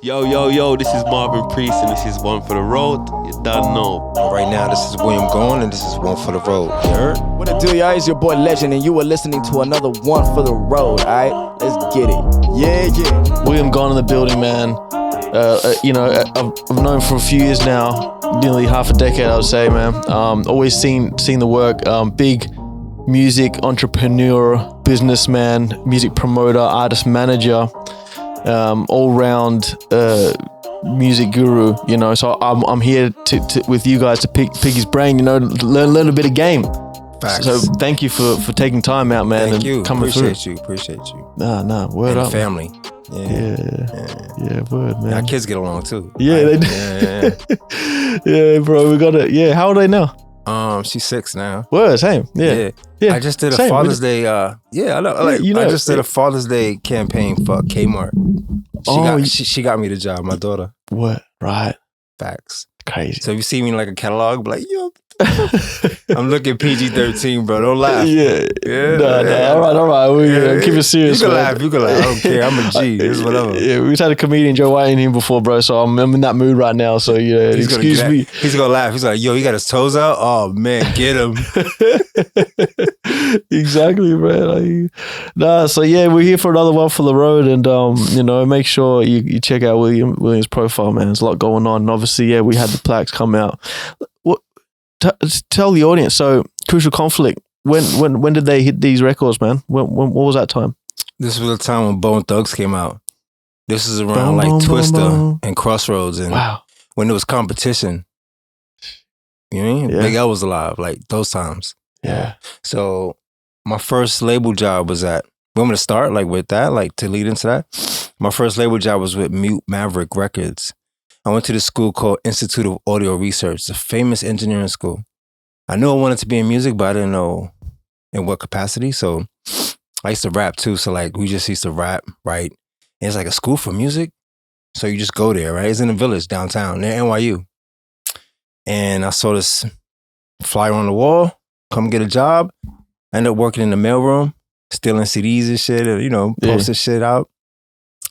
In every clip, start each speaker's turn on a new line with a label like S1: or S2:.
S1: Yo, this is Marvin Priest and this is One for the Road. You done know.
S2: Right now, this is William Gone and this is One for the Road. You heard?
S3: What it do, y'all? It's your boy Legend and you are listening to another One for the Road, alright? Let's get it. Yeah.
S4: William Gone in the building, man. I've known for a few years now, nearly half a decade, I would say, man. Always seen the work. Big music entrepreneur, businessman, music promoter, artist manager, all-round music guru. You know, so I'm here to with you guys to pick his brain. You know, learn a bit of game.
S2: Facts.
S4: So thank you for taking time out, man.
S2: Thank
S4: and
S2: you.
S4: Coming
S2: Appreciate
S4: through.
S2: you. Appreciate you.
S4: Nah, word
S2: And
S4: up.
S2: the family.
S4: Yeah, word, man.
S2: Our kids get along too.
S4: Yeah, they do.
S2: Yeah.
S4: Yeah, bro, we got it. Yeah, how old are they now?
S2: She's 6 now.
S4: Word, same. Yeah.
S2: I just did a
S4: Same,
S2: Father's Day. I know. I just did a Father's Day campaign for Kmart. She got me the job. My daughter.
S4: What? Right.
S2: Facts.
S4: Crazy.
S2: So if you see me in like a catalog, be like, yo, I'm looking PG-13, bro. Don't laugh.
S4: Yeah.
S2: Yeah.
S4: All right. We keep it serious.
S2: You can
S4: man.
S2: laugh. I don't care. I'm a G. It's whatever.
S4: Yeah, we've had a comedian Joe White in here before, bro. So I'm in that mood right now. So yeah, excuse me.
S2: He's gonna laugh. He's like, yo, he got his toes out. Oh man, get him.
S4: Exactly, bro. So yeah, we're here for another One for the Road, and make sure you check out William's profile, man. There's a lot going on, and obviously, yeah, we had the plaques come out. What? Tell the audience. So, Crucial Conflict. When did they hit these records, man? What was that time?
S2: This was the time when Bone Thugs came out. This is around Twister and Crossroads, and when there was competition. You know what I mean?
S4: Yeah.
S2: Big L was alive, like those times.
S4: Yeah.
S2: So my first label job was at, want me to start with that, to lead into that? My first label job was with Mute Maverick Records. I went to this school called Institute of Audio Research. It's a famous engineering school. I knew I wanted to be in music, but I didn't know in what capacity. So I used to rap too. So we just used to rap, right? And it's like a school for music. So you just go there, right? It's in the Village downtown near NYU. And I saw this flyer on the wall, come get a job. I ended up working in the mailroom, stealing CDs and shit, and, posting shit out.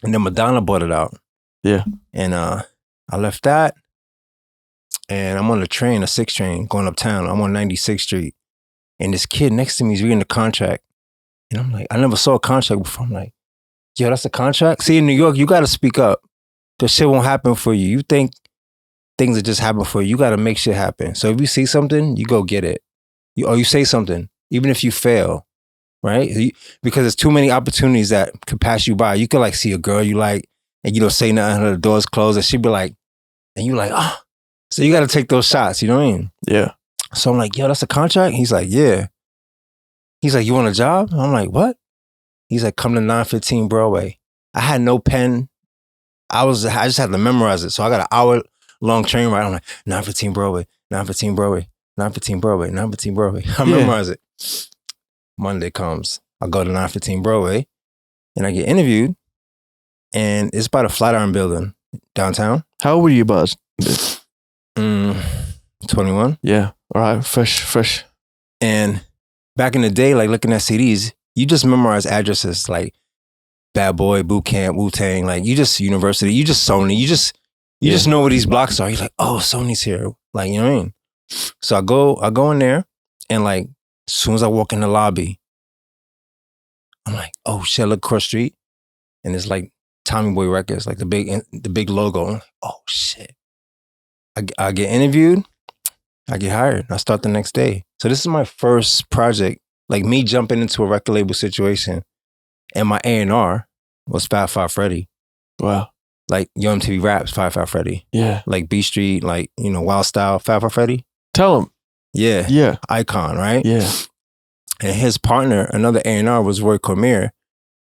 S2: And then Madonna bought it out.
S4: Yeah.
S2: And I left that. And I'm on the train, a 6 train, going uptown. I'm on 96th Street. And this kid next to me is reading the contract. And I'm like, I never saw a contract before. I'm like, yo, that's a contract? See, in New York, you got to speak up. Because shit won't happen for you. You think things will just happen for you. You got to make shit happen. So if you see something, you go get it. You say something, even if you fail, right? Because there's too many opportunities that could pass you by. You could see a girl you like, and you don't say nothing, the door's closed, and she'd be like, and you like, ah. So you got to take those shots, you know what I mean?
S4: Yeah.
S2: So I'm like, yo, that's a contract? He's like, yeah. He's like, you want a job? I'm like, what? He's like, come to 915 Broadway. I had no pen. I just had to memorize it. So I got an hour-long train ride. I'm like, 915 Broadway, 915 Broadway, 915 Broadway, 915 Broadway. I memorize it. Monday comes. I go to 915 Broadway, and I get interviewed, and it's by the Flatiron Building downtown.
S4: How old were you, Buzz?
S2: 21.
S4: Yeah. All right. Fresh.
S2: And back in the day, looking at CDs, you just memorize addresses like Bad Boy, Boot Camp, Wu-Tang, you just University, you just Sony, you just know where these blocks are. You're like, oh, Sony's here. You know what I mean? So I go in there, and as soon as I walk in the lobby, I'm like, oh shit, I look across the street, and it's Tommy Boy Records, the big logo. I'm like, oh shit. I get interviewed, I get hired, I start the next day. So this is my first project, me jumping into a record label situation, and my A&R was Fab Five Freddy.
S4: Wow.
S2: Yo MTV Raps, Fab Five Freddy.
S4: Yeah.
S2: B Street, Wild Style, Fab Five Freddy.
S4: Tell him.
S2: Yeah.
S4: Yeah.
S2: Icon, right?
S4: Yeah.
S2: And his partner, another A&R, was Roy Cormier,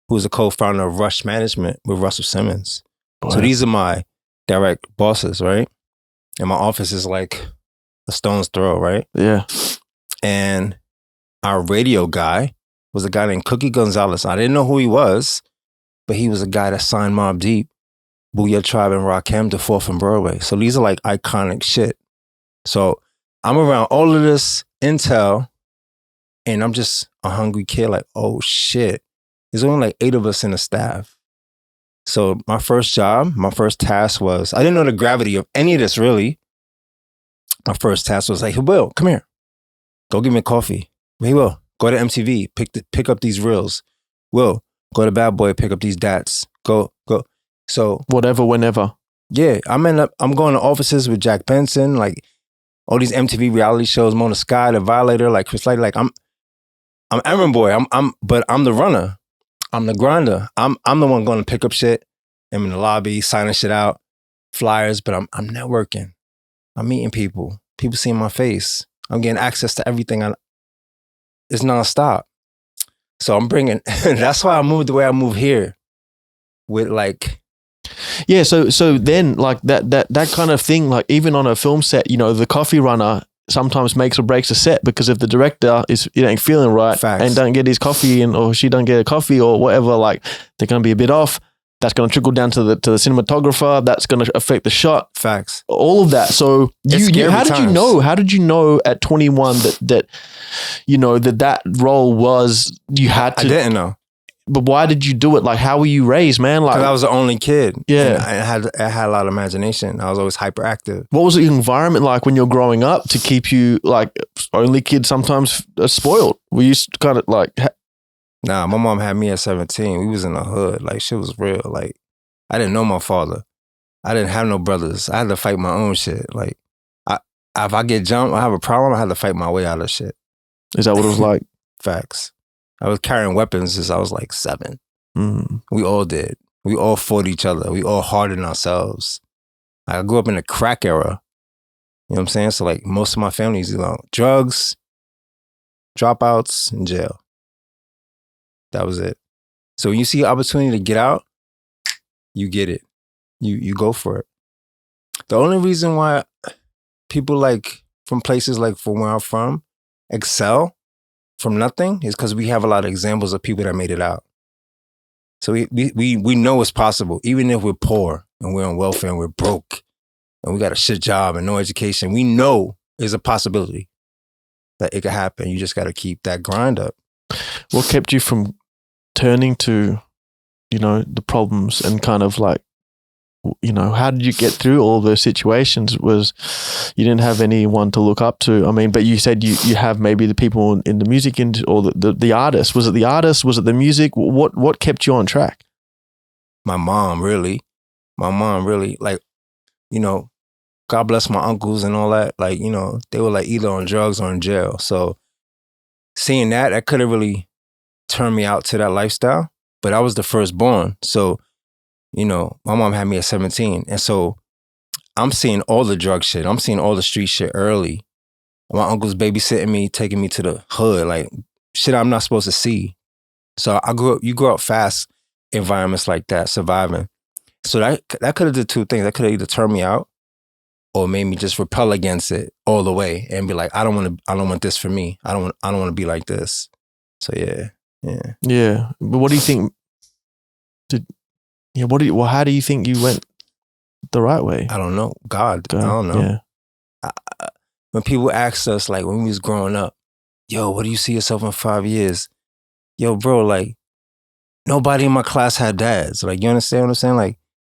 S2: who was a co-founder of Rush Management with Russell Simmons. Boy. So these are my direct bosses, right? And my office is a stone's throw, right?
S4: Yeah.
S2: And our radio guy was a guy named Cookie Gonzalez. I didn't know who he was, but he was a guy that signed Mobb Deep, Booyah Tribe, and Rakim to 4th and Broadway. So these are iconic shit. So I'm around all of this intel, and I'm just a hungry kid oh shit. There's only 8 of us in the staff. So my first job, my first task was, I didn't know the gravity of any of this really. My first task was like, hey, Will, come here. Go get me a coffee. Hey, Will, go to MTV, pick up these reels. Will, go to Bad Boy, pick up these dats. Go. So
S4: Whatever, whenever.
S2: yeah, I'm going to offices with Jack Benson, like all these MTV reality shows, Mona Sky, The Violator, like Chris Light, like I'm Aaron Boy. But I'm the runner. I'm the grinder. I'm the one going to pick up shit. I'm in the lobby, signing shit out, flyers, but I'm networking. I'm meeting people. People seeing my face. I'm getting access to everything. It's nonstop. So I'm bringing, that's why I moved the way I move here with like,
S4: Yeah, so then like that kind of thing, like even on a film set, you know, the coffee runner sometimes makes or breaks a set, because if the director ain't feeling right
S2: Facts.
S4: and don't get his coffee in, or she don't get a coffee or whatever, like they're gonna be a bit off. That's gonna trickle down to the cinematographer. That's gonna affect the shot.
S2: facts.
S4: All of that. So
S2: It's scary
S4: how did you
S2: times.
S4: know? How did you know at 21 that you know that role was you had
S2: I
S4: to?
S2: didn't know.
S4: But why did you do it? Like, how were you raised, man? Like,
S2: Because I was the only kid.
S4: Yeah.
S2: And I had a lot of imagination. I was always hyperactive.
S4: what was the environment like when you're growing up to keep you like only kids sometimes are spoiled? Were you kind of like,
S2: Nah, my mom had me at 17. We was in the hood. Like, shit was real. Like, I didn't know my father. I didn't have no brothers. I had to fight my own shit. Like, if I get jumped, I have a problem, I had to fight my way out of shit.
S4: is that what it was like?
S2: Facts. I was carrying weapons since I was like 7.
S4: Mm.
S2: We all did. We all fought each other. We all hardened ourselves. I grew up in the crack era. You know what I'm saying? So like most of my family's, you know, drugs, dropouts, and jail. That was it. So when you see an opportunity to get out, you get it. You go for it. The only reason why people like from places like from where I'm from excel from nothing is because we have a lot of examples of people that made it out. So we know it's possible, even if we're poor and we're on welfare and we're broke and we got a shit job and no education. We know there's a possibility that it could happen. You just got to keep that grind up.
S4: What kept you from turning to, you know, the problems and kind of like, you know, how did you get through all those situations? Was you didn't have anyone to look up to? I mean, but you said you have maybe the people in the music industry or the artist. Was it the artist? Was it the music? What kept you on track?
S2: My mom really, like, you know, God bless my uncles and all that. Like, you know, they were like either on drugs or in jail. So seeing that could have really turned me out to that lifestyle. But I was the firstborn. So, you know, my mom had me at 17. And so I'm seeing all the drug shit. I'm seeing all the street shit early. My uncle's babysitting me, taking me to the hood, like shit I'm not supposed to see. So you grow up fast, environments like that, surviving. So that could have did two things. That could have either turned me out or made me just repel against it all the way and be like, I don't want this for me. I don't want to be like this. So yeah.
S4: Yeah, but what do you think? How do you think you went the right way?
S2: I don't know. God. I don't know.
S4: Yeah.
S2: When people asked us, like when we was growing up, yo, what do you see yourself in 5 years? Yo, bro, like nobody in my class had dads. Like, you understand what I'm saying? Like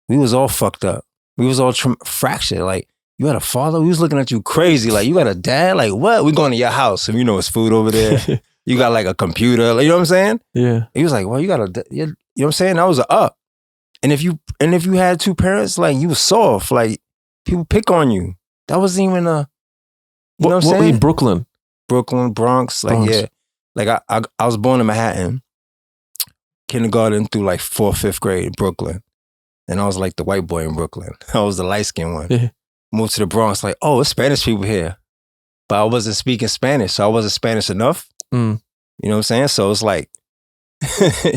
S2: we was all fucked up. We was all fractured. Like you had a father? We was looking at you crazy. Like you got a dad? Like what? We going to your house and you know it's food over there. You got like a computer. Like, you know what I'm saying?
S4: Yeah.
S2: He was like, well, you got you know what I'm saying? That was a up. And if you had 2 parents, like you was soft. Like people pick on you. That wasn't even a, you know what I'm
S4: What were
S2: saying?
S4: you, Brooklyn?
S2: Brooklyn, Bronx, like
S4: Bronx.
S2: yeah. Like I was born in Manhattan, kindergarten through like 4th, 5th grade in Brooklyn. And I was like the white boy in Brooklyn. I was the light-skinned one.
S4: Yeah.
S2: Moved to the Bronx, like, oh, it's Spanish people here. But I wasn't speaking Spanish, so I wasn't Spanish enough.
S4: Mm.
S2: You know what I'm saying? So it's like,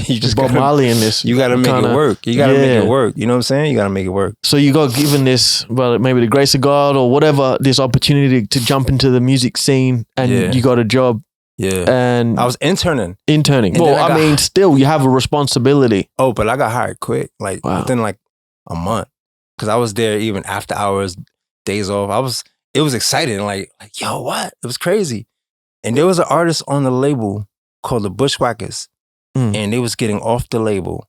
S2: you just
S4: Bob
S2: gotta,
S4: Marley in this.
S2: you gotta make
S4: kinda-
S2: it work. You gotta make
S4: Yeah.
S2: it work. You know what I'm saying? You gotta make it work.
S4: So you got given this, well, maybe the grace of God or whatever, this opportunity to jump into the music scene, and
S2: Yeah.
S4: you got a job
S2: Yeah.
S4: and
S2: I was interning.
S4: interning.
S2: and
S4: Well,
S2: then I
S4: I
S2: got-
S4: mean, still, you have a responsibility.
S2: Oh, but I got hired quick, like
S4: Wow.
S2: within like a month. Cause I was there even after hours, days off. It was exciting. Like, yo, what? It was crazy. And there was an artist on the label called the Bushwhackers.
S4: Mm.
S2: And they was getting off the label.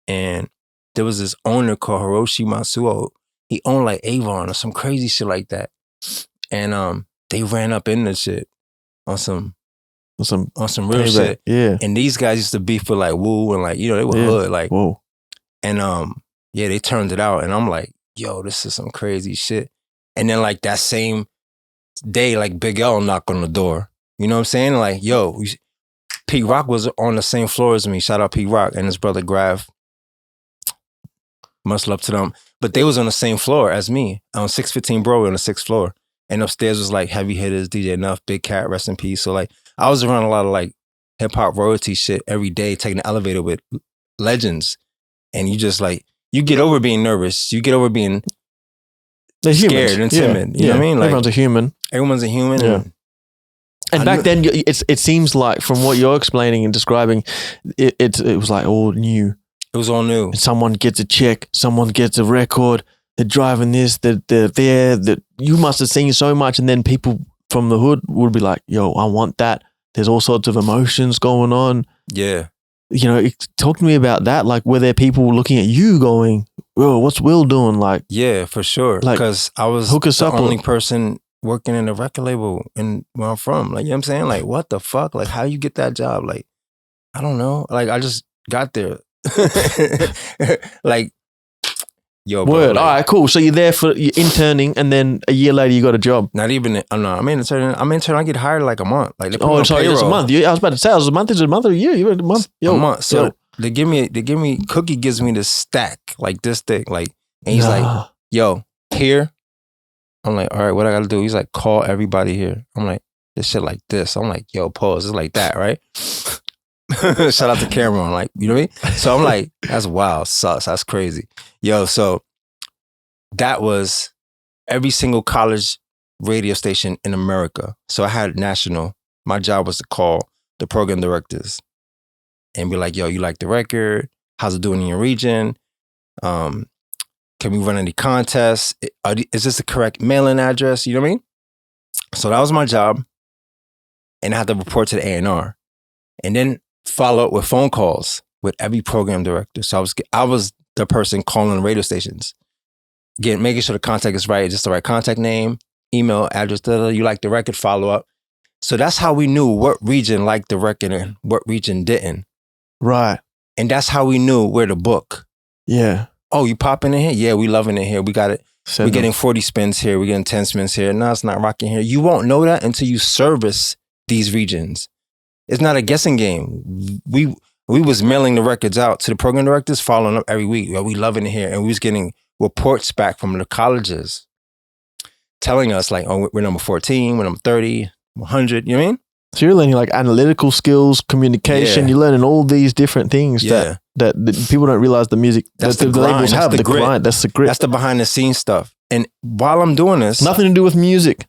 S2: And there was this owner called Hiroshi Matsuo. He owned like Avon or some crazy shit like that. And they ran up in the shit on some real shit.
S4: Yeah.
S2: And these guys used to beef with like Wu and like, you know, they were hood. Like,
S4: whoa.
S2: and yeah, they turned it out. And I'm like, yo, this is some crazy shit. And then like that same day, like Big L knocked on the door. You know what I'm saying? Like, yo, Pete Rock was on the same floor as me. Shout out Pete Rock and his brother Grav. Much love to them. But they was on the same floor as me. On 615 Broadway on the 6th floor. And upstairs was like heavy hitters, DJ Nuff, Big Cat, rest in peace. So like I was around a lot of like hip hop royalty shit every day, taking the elevator with legends. And you just like, you get over being nervous. You get over being scared and timid. You know what I mean? Like,
S4: everyone's a human.
S2: Everyone's a human.
S4: Yeah. And back then, it seems like from what you're explaining and describing, it was like all new.
S2: It was all new.
S4: And someone gets a check, someone gets a record, they're driving this, they're there, that you must have seen so much. And then people from the hood would be like, yo, I want that. There's all sorts of emotions going on.
S2: Yeah.
S4: You know, talk to me about that. Like, were there people looking at you going, "Whoa, what's Will doing?" Like,
S2: yeah, for sure.
S4: Like,
S2: because I was
S4: hook us
S2: the
S4: up
S2: only person working in a record label and where I'm from. Like, you know what I'm saying? Like, what the fuck? Like, how you get that job? Like, I don't know. Like, I just got there. Like, yo, bro,
S4: word.
S2: like,
S4: All right, cool. So you're there for you're interning, and then a year later you got a job.
S2: not even. I'm intern. I get hired like a month. Like, they put me
S4: Oh,
S2: on
S4: sorry, it's a
S2: payroll.
S4: month. I was about to say, it was a month. Is it a month or a year? You went a month. Yo,
S2: A month. So
S4: yo.
S2: they give me Cookie gives me this stack like this thick. Like, and he's like,
S4: Nah.
S2: yo, here. I'm like, all right, what I gotta do? He's like, call everybody here. I'm like, this shit like this. I'm like, yo, pause. It's like that, right? Shout out to Cameron, like, you know what I mean? So I'm like, that's wild, sucks, that's crazy. Yo, so that was every single college radio station in America. So I had national. My job was to call the program directors and be like, yo, you like the record? How's it doing in your region? Can we run any contests? Is this the correct mailing address? You know what I mean? So that was my job. And I had to report to the A&R. And then follow up with phone calls with every program director. So I was the person calling the radio stations, making sure the contact is right, just the right contact name, email address, you like the record, follow up. So that's how we knew what region liked the record and what region didn't.
S4: Right.
S2: And that's how we knew where to book.
S4: Yeah.
S2: Oh, you popping in here? Yeah, we loving it here. We got it. We're getting 40 spins here. We're getting 10 spins here. No, it's not rocking here. You won't know that until you service these regions. It's not a guessing game. We was mailing the records out to the program directors, following up every week. Yo, we loving it here. And we was getting reports back from the colleges telling us like, oh, we're number 14, we're number 30, 100, you know what I mean?
S4: So you're learning like analytical skills, communication.
S2: Yeah.
S4: You're learning all these different things
S2: Yeah.
S4: that people don't realize the music
S2: That's
S4: that
S2: the
S4: the
S2: grind.
S4: labels
S2: That's
S4: have.
S2: the
S4: The
S2: grit.
S4: grind. That's the grit.
S2: That's the behind the scenes stuff. And while I'm doing this,
S4: Nothing to do with music,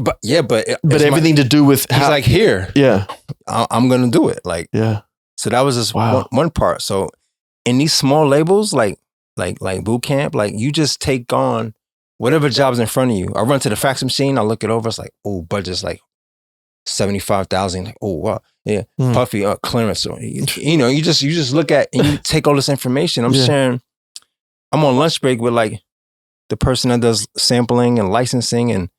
S2: but
S4: but everything to do with
S2: he's
S4: how.
S2: like, here,
S4: Yeah.
S2: I'm going to do it. Like,
S4: Yeah.
S2: so that was just
S4: Wow.
S2: one part. So in these small labels, like boot camp, like you just take on whatever job's in front of you. I run to the fax machine, I look it over, it's like, oh, budget's like 75,000. Like, oh wow, yeah,
S4: Mm.
S2: Puffy, clearance. So you know, you just look at and you take all this information. I'm
S4: Yeah.
S2: sharing. I'm on lunch break with like the person that does sampling and licensing, and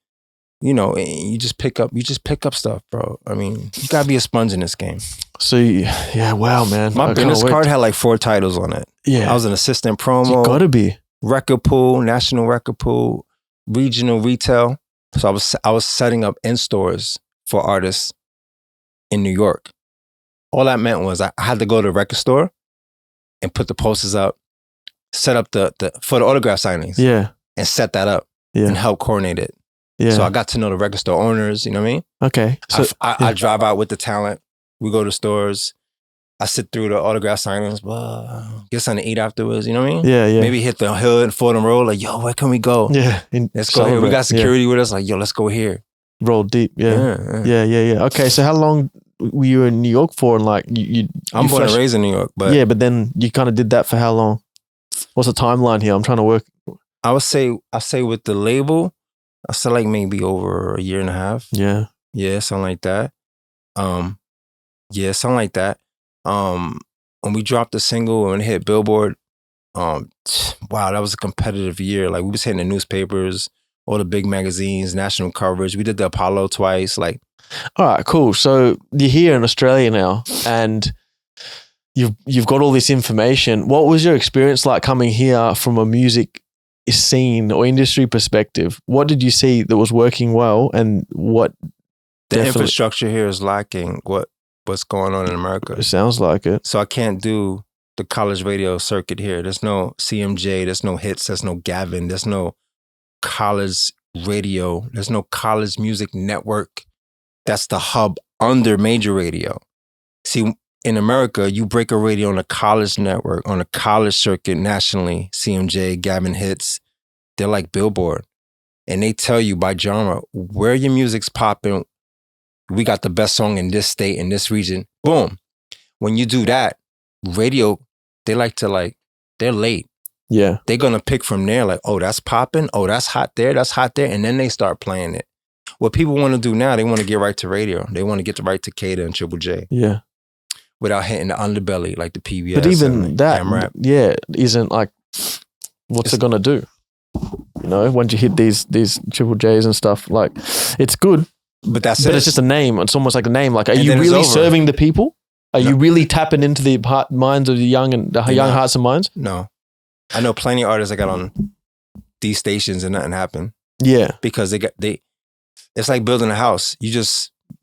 S2: you know, and you just pick up stuff, bro. I mean, you gotta be a sponge in this game.
S4: So yeah, wow, man.
S2: My
S4: I can't
S2: business
S4: wait.
S2: card had like 4 titles on it.
S4: Yeah.
S2: I was an assistant
S4: You
S2: promo,
S4: gotta be.
S2: record pool, national record pool, regional retail. So I was setting up in stores for artists in New York. All that meant was I had to go to the record store and put the posters up, set up the for the autograph signings,
S4: Yeah.
S2: and set that up
S4: Yeah.
S2: and help coordinate it.
S4: Yeah.
S2: So I got to know the record store owners. You know what I mean?
S4: Okay. So
S2: I drive out with the talent. We go to stores. I sit through the autograph signings, get something to eat afterwards. You know what I mean?
S4: yeah.
S2: Maybe hit the hood, Fordham Road, like, yo, where can we go?
S4: Yeah.
S2: Let's go here. We got security with us, like, yo, let's go here.
S4: Roll deep. Yeah.
S2: Yeah.
S4: Yeah. Okay. So how long were you in New York for? And like you
S2: I'm
S4: you
S2: born and
S4: fresh-
S2: raised in New York, but
S4: yeah, but then you kind of did that for how long? What's the timeline here? I'm trying to work.
S2: I say with the label, I say like maybe over a year and a half.
S4: Yeah.
S2: Yeah, something like that. Yeah, something like that. When we dropped the single and it hit Billboard, wow, that was a competitive year. Like we was hitting the newspapers, all the big magazines, national coverage. We did the Apollo twice. Like,
S4: All right, cool. So you're here in Australia now, and you've got all this information. What was your experience like coming here from a music scene or industry perspective? What did you see that was working well, and what
S2: the infrastructure here is lacking. What's going on in America?
S4: It sounds like it.
S2: So I can't do the college radio circuit here. There's no CMJ. There's no hits. There's no Gavin. There's no college radio. There's no college music network. That's the hub under major radio. See, in America, you break a radio on a college network, on a college circuit nationally, CMJ, Gavin Hits, they're like Billboard. And they tell you by genre, where your music's popping, we got the best song in this state, in this region. Boom. When you do that, radio, they're late.
S4: Yeah.
S2: They're going to pick from there like, oh, that's popping. Oh, that's hot there. That's hot there. And then they start playing it. What people want to do now, they want to get right to radio. They want to get right to Kada and Triple J.
S4: Yeah.
S2: Without hitting the underbelly like the PBS.
S4: But even that,
S2: AMRAP.
S4: yeah, isn't like, what's it going to do? You know, once you hit these Triple J's and stuff, like, it's good.
S2: But
S4: it's just a name. It's almost like a name. Like, are you
S2: then it's
S4: really
S2: over.
S4: serving the people? Are you really tapping into the minds of the young and young hearts and minds?
S2: No. I know plenty of artists that got on these stations and nothing happened.
S4: Yeah.
S2: Because it's like building a house. You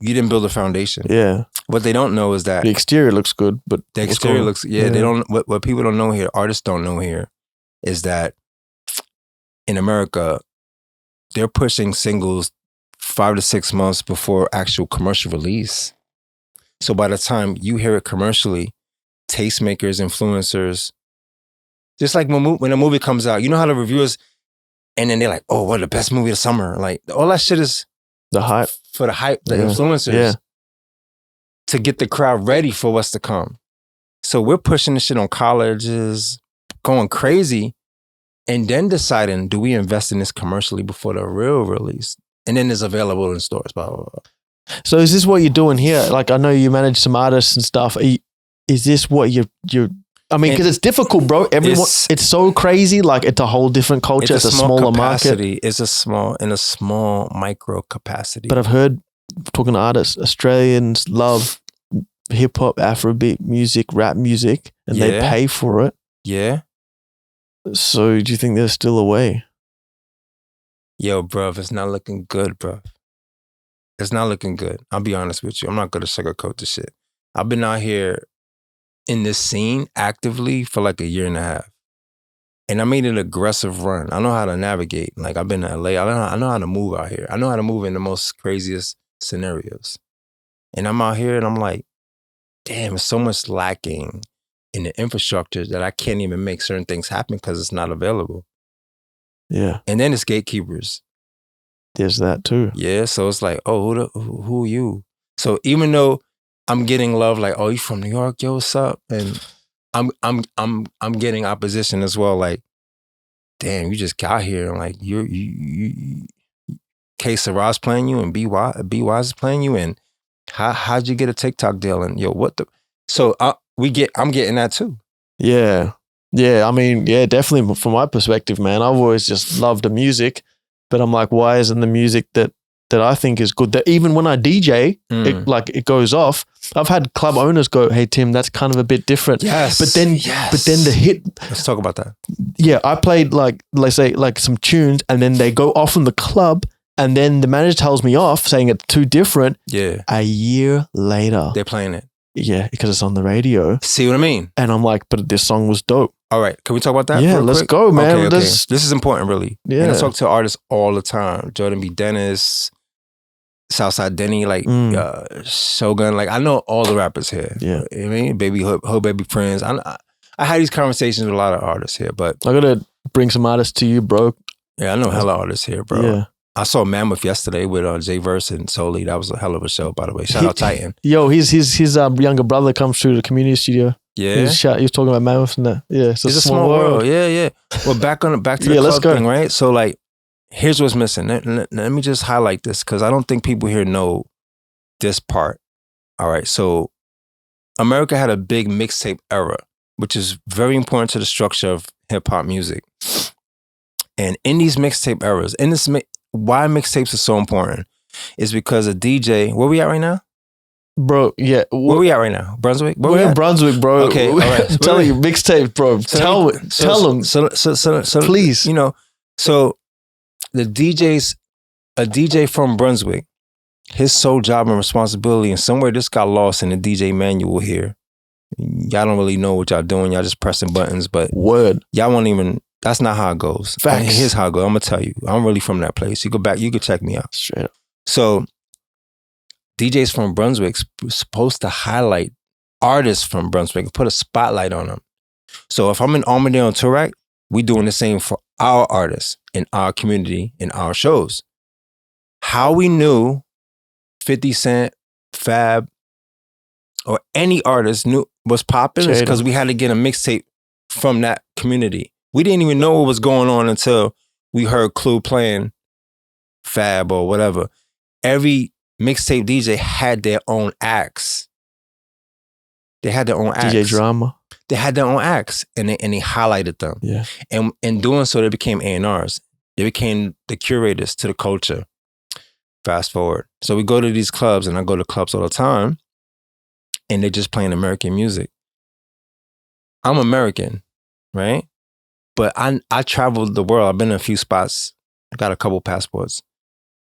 S2: didn't build a foundation.
S4: Yeah.
S2: What they don't know is that
S4: the exterior looks good, but
S2: the exterior looks, they don't, what people don't know here, artists don't know here, is that in America, they're pushing singles 5 to 6 months before actual commercial release. So by the time you hear it commercially, tastemakers, influencers, just like when a movie comes out, you know how the reviewers, and then they're like, oh, what the best movie of the summer? Like, all that shit is
S4: the hype.
S2: For the hype, the influencers, to get the crowd ready for what's to come. So we're pushing this shit on colleges, going crazy, and then deciding, do we invest in this commercially before the real release? And then it's available in stores, blah, blah, blah.
S4: So is this what you're doing here? Like, I know you manage some artists and stuff. Is this what you're I mean, because it's difficult, bro. Everyone, it's so crazy. Like, it's a whole different culture. It's a smaller
S2: capacity.
S4: market.
S2: It's in a small micro capacity.
S4: But I've heard, talking to artists, Australians love hip hop, Afrobeat music, rap music, and they pay for it.
S2: Yeah.
S4: So do you think there's still a way?
S2: Yo, bruv, it's not looking good, bruv. It's not looking good. I'll be honest with you. I'm not going to sugarcoat this shit. I've been out here in this scene actively for like a year and a half. And I made an aggressive run. I know how to navigate. Like, I've been to LA. I know how to move out here. I know how to move in the most craziest scenarios. And I'm out here and I'm like, damn, there's so much lacking in the infrastructure that I can't even make certain things happen because it's not available.
S4: Yeah.
S2: And then it's gatekeepers.
S4: There's that too.
S2: Yeah. So it's like, oh, who are you? So even though I'm getting love, like, oh, you from New York? Yo, what's up? And I'm getting opposition as well. Like, damn, you just got here, and like you K Sarah's playing you, and B Wise is playing you, and how'd you get a TikTok deal? And yo, what the? So I'm getting that too.
S4: Yeah, yeah. I mean, yeah, definitely. From my perspective, man, I've always just loved the music, but I'm like, why isn't the music that I think is good, that even when I DJ, it goes off. I've had club owners go, hey, Tim, that's kind of a bit different.
S2: Yes.
S4: But then the hit.
S2: Let's talk about that.
S4: Yeah. I played like, let's say like some tunes, and then they go off in the club, and then the manager tells me off saying it's too different.
S2: Yeah.
S4: A year later.
S2: They're playing it.
S4: Yeah. Because it's on the radio.
S2: See what I mean?
S4: And I'm like, but this song was dope.
S2: All right. Can we talk about that?
S4: Yeah, let's go, man.
S2: Okay. This is important, really.
S4: Yeah.
S2: And I talk to artists all the time. Jordan B. Dennis, Southside Denny, like Shogun, like I know all the rappers here.
S4: Yeah,
S2: you know what I mean, Baby Hood, Baby Friends. I had these conversations with a lot of artists here, but
S4: I gotta bring some artists to you, bro.
S2: Yeah, I know hella artists here, bro.
S4: Yeah,
S2: I saw Mammoth yesterday with Jay Verse and Soli. That was a hell of a show, by the way. Shout out Titan.
S4: Yo, his younger brother comes through the community studio.
S2: Yeah,
S4: he was talking about Mammoth and that. Yeah,
S2: it's a small world. Yeah. Well, back to the club thing, right? So like, here's what's missing. Let me just highlight this because I don't think people here know this part. All right. So America had a big mixtape era, which is very important to the structure of hip hop music. And in these mixtape eras, why mixtapes are so important is because a DJ, where we at right now?
S4: Bro, yeah.
S2: Where we at right now? Brunswick? Where we
S4: We're in
S2: at?
S4: Brunswick, bro.
S2: Okay, all right.
S4: I'm telling you, mixtape, bro. Tell them.
S2: So,
S4: Please.
S2: You know, so a DJ from Brunswick, his sole job and responsibility, and somewhere this got lost in the DJ manual here. Y'all don't really know what y'all doing. Y'all just pressing buttons, but
S4: Word.
S2: y'all won't even, that's not how it goes.
S4: Facts.
S2: Here's how it goes. I'm going to tell you. I'm really from that place. You go back, you could check me out.
S4: Straight up.
S2: So DJs from Brunswick supposed to highlight artists from Brunswick and put a spotlight on them. So if I'm in Armadale and Turak, we doing the same for our artists in our community, in our shows. How we knew 50 Cent, Fab, or any artist knew was popular is because we had to get a mixtape from that community. We didn't even know what was going on until we heard Clue playing Fab or whatever. Every mixtape DJ had their own acts. They had their own acts.
S4: DJ Drama.
S2: They had their own acts and they highlighted them.
S4: Yeah.
S2: And in doing so, they became A&Rs. They became the curators to the culture. Fast forward. So we go to these clubs, and I go to clubs all the time, and they're just playing American music. I'm American, right? But I traveled the world. I've been in a few spots. I got a couple passports.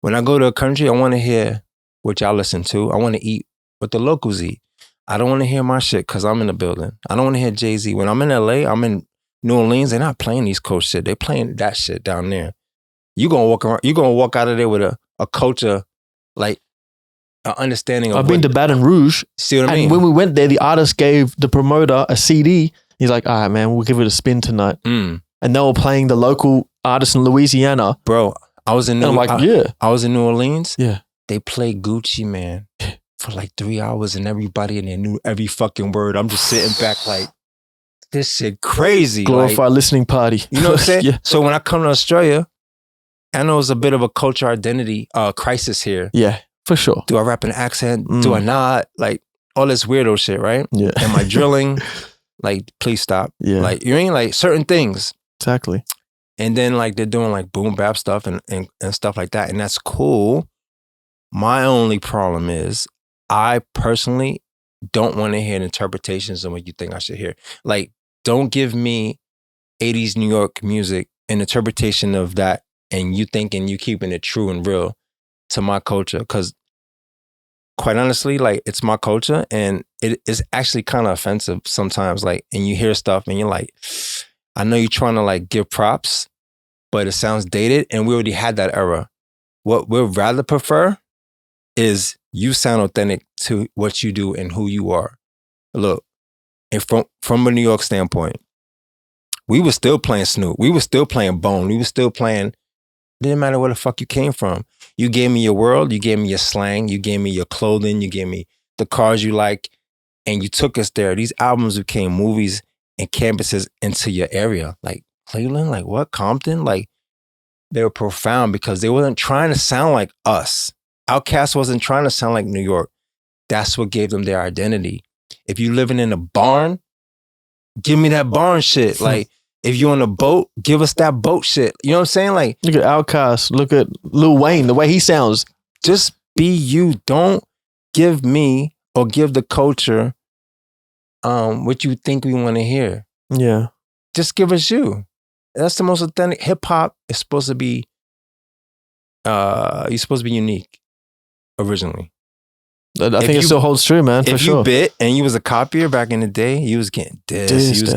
S2: When I go to a country, I want to hear what y'all listen to. I want to eat what the locals eat. I don't want to hear my shit because I'm in the building. I don't want to hear Jay-Z. When I'm in LA, I'm in New Orleans, they're not playing East Coast shit. They're playing that shit down there. You're going to walk out of there with a culture, like an understanding of
S4: I've been to Baton Rouge.
S2: See what I mean?
S4: And when we went there, the artist gave the promoter a CD. He's like, all right, man, we'll give it a spin tonight. And they were playing the local artist in Louisiana.
S2: Bro, I was in
S4: I
S2: was in New Orleans.
S4: Yeah.
S2: They played Gucci, man, for like 3 hours, and everybody in there knew every fucking word. I'm just sitting back like, this shit crazy.
S4: Glorified listening party.
S2: You know what I'm saying?
S4: Yeah.
S2: So when I come to Australia, I know it's a bit of a culture identity crisis here.
S4: Yeah, for sure.
S2: Do I rap an accent? Do I not? Like all this weirdo shit, right?
S4: Yeah.
S2: Am I drilling? Like, please stop.
S4: Yeah.
S2: Like, you ain't like certain things.
S4: Exactly.
S2: And then like they're doing like boom bap stuff and stuff like that. And that's cool. My only problem is I personally don't want to hear interpretations of what you think I should hear. Like, don't give me 80s New York music, an interpretation of that, and you thinking you keeping it true and real to my culture. Because quite honestly, like, it's my culture, and it is actually kind of offensive sometimes. Like, and you hear stuff and you're like, I know you're trying to like give props, but it sounds dated, and we already had that era. What we'd rather prefer is you sound authentic to what you do and who you are. Look, and from a New York standpoint, we were still playing Snoop. We were still playing Bone. We were still playing, didn't matter where the fuck you came from. You gave me your world. You gave me your slang. You gave me your clothing. You gave me the cars you like, and you took us there. These albums became movies and campuses into your area. Like Cleveland, like what? Compton? Like, they were profound because they wasn't trying to sound like us. Outkast wasn't trying to sound like New York. That's what gave them their identity. If you living in a barn, give me that barn shit. Like, if you're on a boat, give us that boat shit. You know what I'm saying? Like,
S4: look at Outkast. Look at Lil Wayne, the way he sounds.
S2: Just be you. Don't give me or give the culture what you think we want to hear.
S4: Yeah.
S2: Just give us you. That's the most authentic. Hip hop is supposed to be, you're supposed to be unique originally.
S4: I think it still holds true, man, for sure.
S2: If you bit and you was a copier back in the day, you was getting dissed.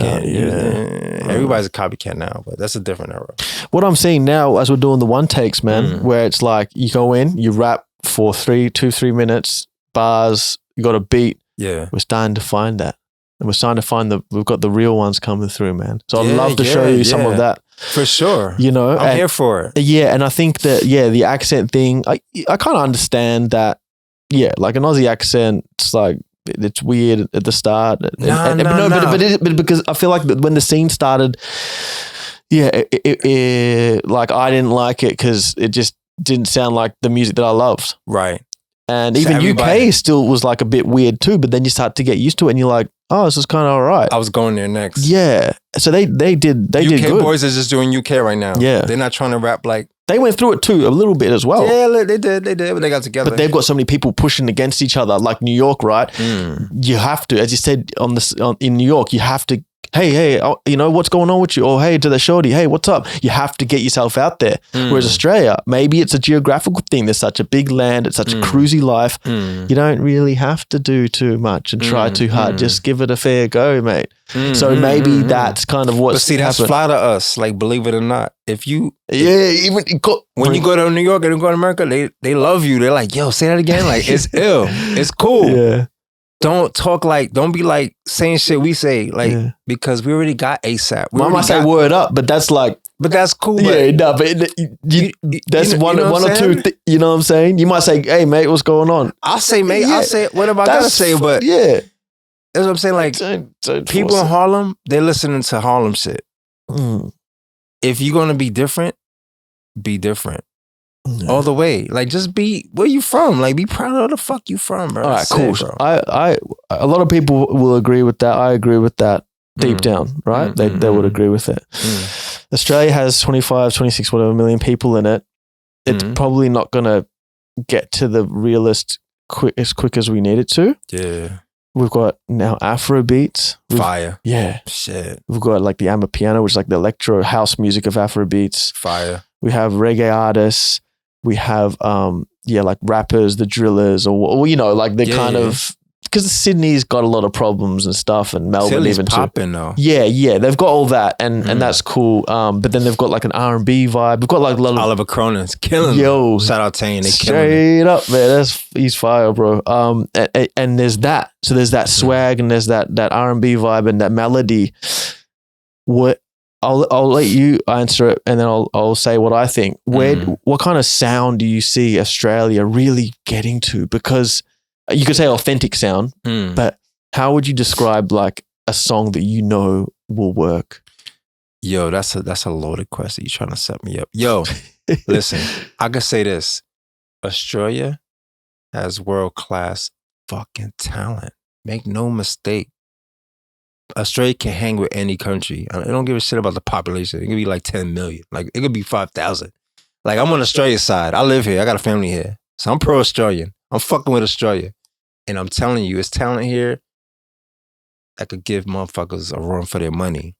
S2: Everybody's a copycat now, but that's a different era.
S4: What I'm seeing now as we're doing the one takes, man, where it's like you go in, you rap for 3 minutes, bars, you got a beat.
S2: Yeah.
S4: We're starting to find that. And we're starting to find we've got the real ones coming through, man. So I'd love to show you some of that.
S2: For sure.
S4: You know,
S2: I'm here for it.
S4: Yeah. And I think that, the accent thing, I kind of understand that. Yeah. Like an Aussie accent, it's like, it's weird at the start. But because I feel like when the scene started, like I didn't like it because it just didn't sound like the music that I loved.
S2: Right.
S4: And
S2: So
S4: even
S2: everybody-
S4: UK still was like a bit weird too, but then you start to get used to it and you're like, oh, this is kind of all right.
S2: I was going there next.
S4: Yeah. So they did
S2: UK
S4: good.
S2: boys are just doing UK right now.
S4: Yeah.
S2: They're not trying to rap like,
S4: They went through it too a little bit as well.
S2: yeah, they did, but they got together.
S4: But they've got so many people pushing against each other, like New York, right?
S2: Mm.
S4: You have to, as you said in New York, you have to. Hey, you know what's going on with you? Or hey, to the shorty, hey, what's up? You have to get yourself out there. Whereas Australia, maybe it's a geographical thing. There's such a big land, it's such a cruisy life. You don't really have to do too much and try too hard. Just give it a fair go, mate. So maybe that's kind of what's
S2: But see, that's
S4: happened.
S2: fly to us. Like, believe it or not, if you
S4: Yeah, even
S2: when you go to New York and you go to America, they love you. They're like, yo, say that again. Like, it's ill. It's cool.
S4: Yeah.
S2: Don't be like saying shit we say, like,
S4: Yeah.
S2: because we already got ASAP. We
S4: I
S2: already
S4: might say
S2: got-
S4: word up, but that's like,
S2: but that's cool. But
S4: yeah, no, but that's
S2: you know
S4: one
S2: what I'm
S4: or two.
S2: saying?
S4: You know what I'm saying? You might say, "Hey, mate, what's going on?"
S2: I'll say, mate,
S4: Yeah.
S2: I'll say whatever I gotta say, but
S4: yeah,
S2: that's what I'm saying. Like,
S4: don't
S2: people
S4: force
S2: in Harlem, they're listening to Harlem shit.
S4: it. Mm.
S2: If you're gonna be different, be different.
S4: Yeah.
S2: All the way. Like, just be where you from. Like, be proud of the fuck you from, bro.
S4: All right,
S2: That's
S4: cool.
S2: it, bro.
S4: I a lot of people will agree with that. I agree with that deep down, right? They would agree with it. Australia has 25, 26, whatever million people in it. It's probably not going to get to the realist as quick as we need it to.
S2: Yeah.
S4: We've got now Afro beats.
S2: Fire.
S4: Yeah.
S2: Shit.
S4: We've got like the Amapiano, which is like the electro house music of Afro beats.
S2: Fire.
S4: We have reggae artists. We have, like rappers, the drillers, or you know, like the
S2: Yeah,
S4: kind
S2: yeah.
S4: of, because Sydney's got a lot of problems and stuff, and Melbourne
S2: Philly's
S4: even too.
S2: popping though.
S4: Yeah, they've got all that, and that's cool. But then they've got like an R&B vibe. We've got like a lot of
S2: Oliver Cronin's killing.
S4: Yo.
S2: Shout out Tane. They killing. it.
S4: straight up, man. He's fire, bro. And there's that. So there's that swag, and there's that R&B vibe and that melody. I'll let you answer it, and then I'll say what I think. What kind of sound do you see Australia really getting to? Because you could say authentic sound, but how would you describe like a song that you know will work?
S2: Yo, that's a loaded question. You trying to set me up? Yo, listen, I could say this: Australia has world class fucking talent. Make no mistake. Australia can hang with any country. I don't give a shit about the population. It could be like 10 million. Like, it could be 5,000. Like, I'm on Australia's side. I live here. I got a family here. So I'm pro-Australian. I'm fucking with Australia. And I'm telling you, it's talent here that could give motherfuckers a run for their money.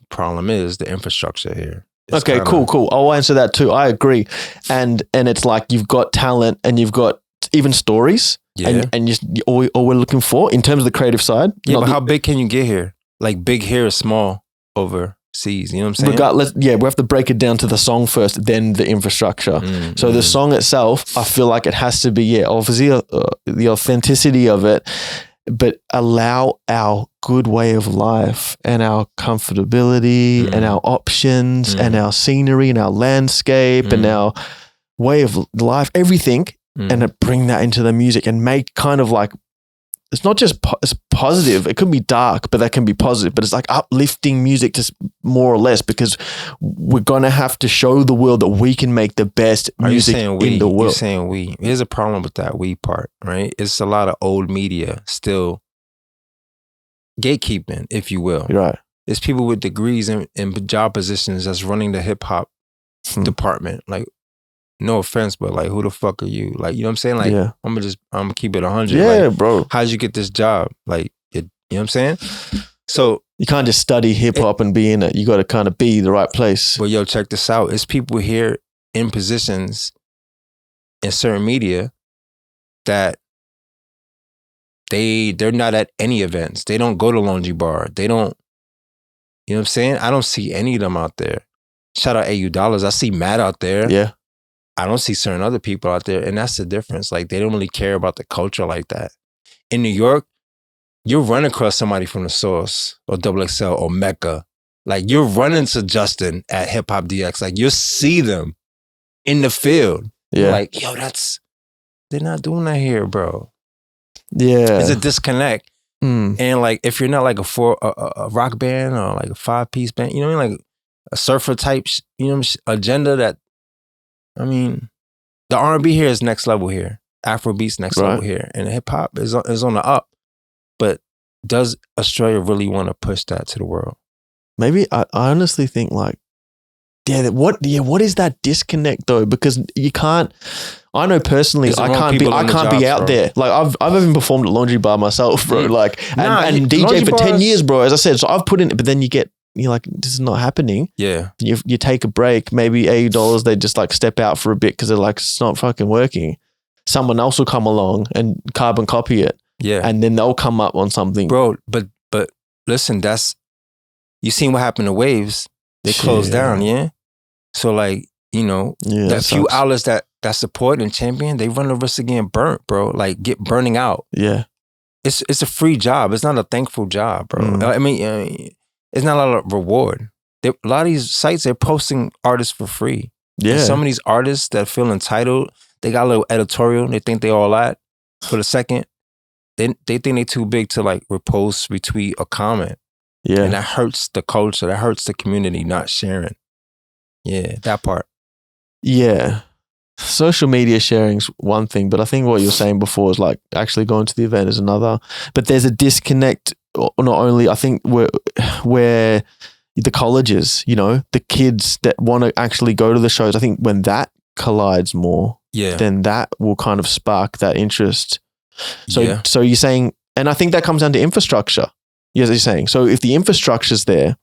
S2: Problem is the infrastructure here. It's
S4: Okay,
S2: kinda-
S4: cool. I'll answer that too. I agree. And it's like you've got talent and you've got even stories.
S2: Yeah.
S4: And all we're looking for in terms of the creative side.
S2: Yeah,
S4: not
S2: but
S4: the-
S2: how big can you get here? Like, big here is small overseas. You know what I'm saying?
S4: regardless, we have to break it down to the song first, then the infrastructure. So the song itself, I feel like it has to be, obviously the authenticity of it, but allow our good way of life and our comfortability and our options and our scenery and our landscape and our way of life, everything, and bring that into the music and make kind of like, it's not just it's positive. It could be dark, but that can be positive. But it's like uplifting music, just more or less, because we're gonna have to show the world that we can make the best
S2: Are you
S4: music
S2: saying we?
S4: in the
S2: You're
S4: world.
S2: saying we. Here's a problem with that we part, right? It's a lot of old media still gatekeeping, if you will.
S4: You're right.
S2: It's people with degrees and job positions that's running the hip hop department. Like, no offense, but like, who the fuck are you? Like, you know what I'm saying? Like,
S4: Yeah.
S2: I'm gonna keep it 100.
S4: Yeah,
S2: Like,
S4: bro.
S2: how'd you get this job? Like, you know what I'm saying? So,
S4: You can't just study hip hop and be in it. You got to kind of be the right place.
S2: but yo, check this out. It's people here in positions in certain media that they're not at any events. They don't go to Laundry Bar. They don't, you know what I'm saying? I don't see any of them out there. Shout out AU Dollars. I see Matt out there.
S4: Yeah.
S2: I don't see certain other people out there. And that's the difference. Like, they don't really care about the culture like that. In New York, you'll run across somebody from the Source or Double XL or Mecca. Like, you're running to Justin at Hip Hop DX. Like, you'll see them in the field.
S4: Yeah.
S2: Like, yo, they're not doing that here, bro.
S4: Yeah.
S2: It's a disconnect. And like, if you're not like a rock band or like a 5-piece band, you know what I mean? Like a surfer type, agenda that, I mean, the R&B here is next level here. Afrobeats next
S4: Right.
S2: level here, and hip hop is on the up. But does Australia really want to push that to the world?
S4: Maybe I honestly think like, what is that disconnect though? Because you can't. I know personally,
S2: There's the
S4: I
S2: wrong
S4: can't be
S2: people on the
S4: out
S2: jobs, bro.
S4: there. Like I've even performed at Laundry Bar myself, bro. Like and DJ
S2: Laundry
S4: for 10
S2: bars-
S4: years, bro. As I said, so I've put in, but then you're like, this is not happening.
S2: Yeah,
S4: You take a break, maybe $80, they just like step out for a bit because they're like, it's not fucking working. Someone else will come along and carbon copy it,
S2: yeah,
S4: and then they'll come up on something.
S2: bro. But listen, you seen what happened to Waves? They closed
S4: Yeah.
S2: down, yeah. So like, you know,
S4: Yeah,
S2: that few
S4: sucks.
S2: outlets that support and champion, they run the risk of getting burnt, bro. Like burning out.
S4: Yeah,
S2: It's a free job. It's not a thankful job, bro.
S4: Mm.
S2: I mean, it's not a lot of reward. A lot of these sites, they're posting artists for free.
S4: yeah.
S2: And some of these artists that feel entitled, they got a little editorial. They think they all that for the second. They think they too big to like repost, retweet, or comment.
S4: Yeah.
S2: And that hurts the culture. That hurts the community not sharing. Yeah, that part.
S4: Yeah. Social media sharing's one thing, but I think what you were saying before is like actually going to the event is another. But there's a disconnect, not only I think where the colleges, you know, the kids that want to actually go to the shows, I think when that collides more,
S2: Yeah.
S4: then that will kind of spark that interest. So
S2: Yeah.
S4: so you're saying, and I think that comes down to infrastructure. Yes, you're saying. So if the infrastructure's there,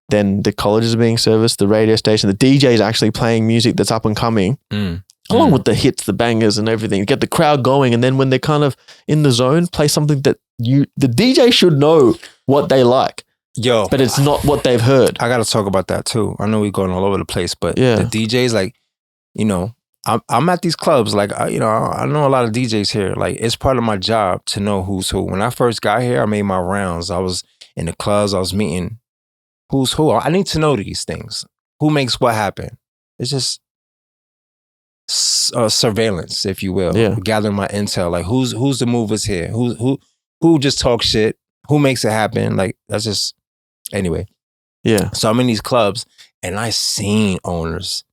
S4: then the colleges are being serviced, the radio station, the DJ is actually playing music that's up and coming,
S2: Mm.
S4: along with the hits, the bangers and everything. Get the crowd going. And then when they're kind of in the zone, play something that the DJ should know what they like,
S2: Yo,
S4: but it's not what they've heard.
S2: I got to talk about that too. I know we're going all over the place, but
S4: Yeah.
S2: the DJs, like, you know, I'm at these clubs, like, I know a lot of DJs here. Like, it's part of my job to know who's who. When I first got here, I made my rounds. I was in the clubs, I was meeting who's who. I need to know these things. Who makes what happen? It's just surveillance, if you will.
S4: Yeah.
S2: Gathering my intel. Like, who's the movers here? Who just talk shit? Who makes it happen? Like, that's just, anyway.
S4: Yeah.
S2: So I'm in these clubs and I seen owners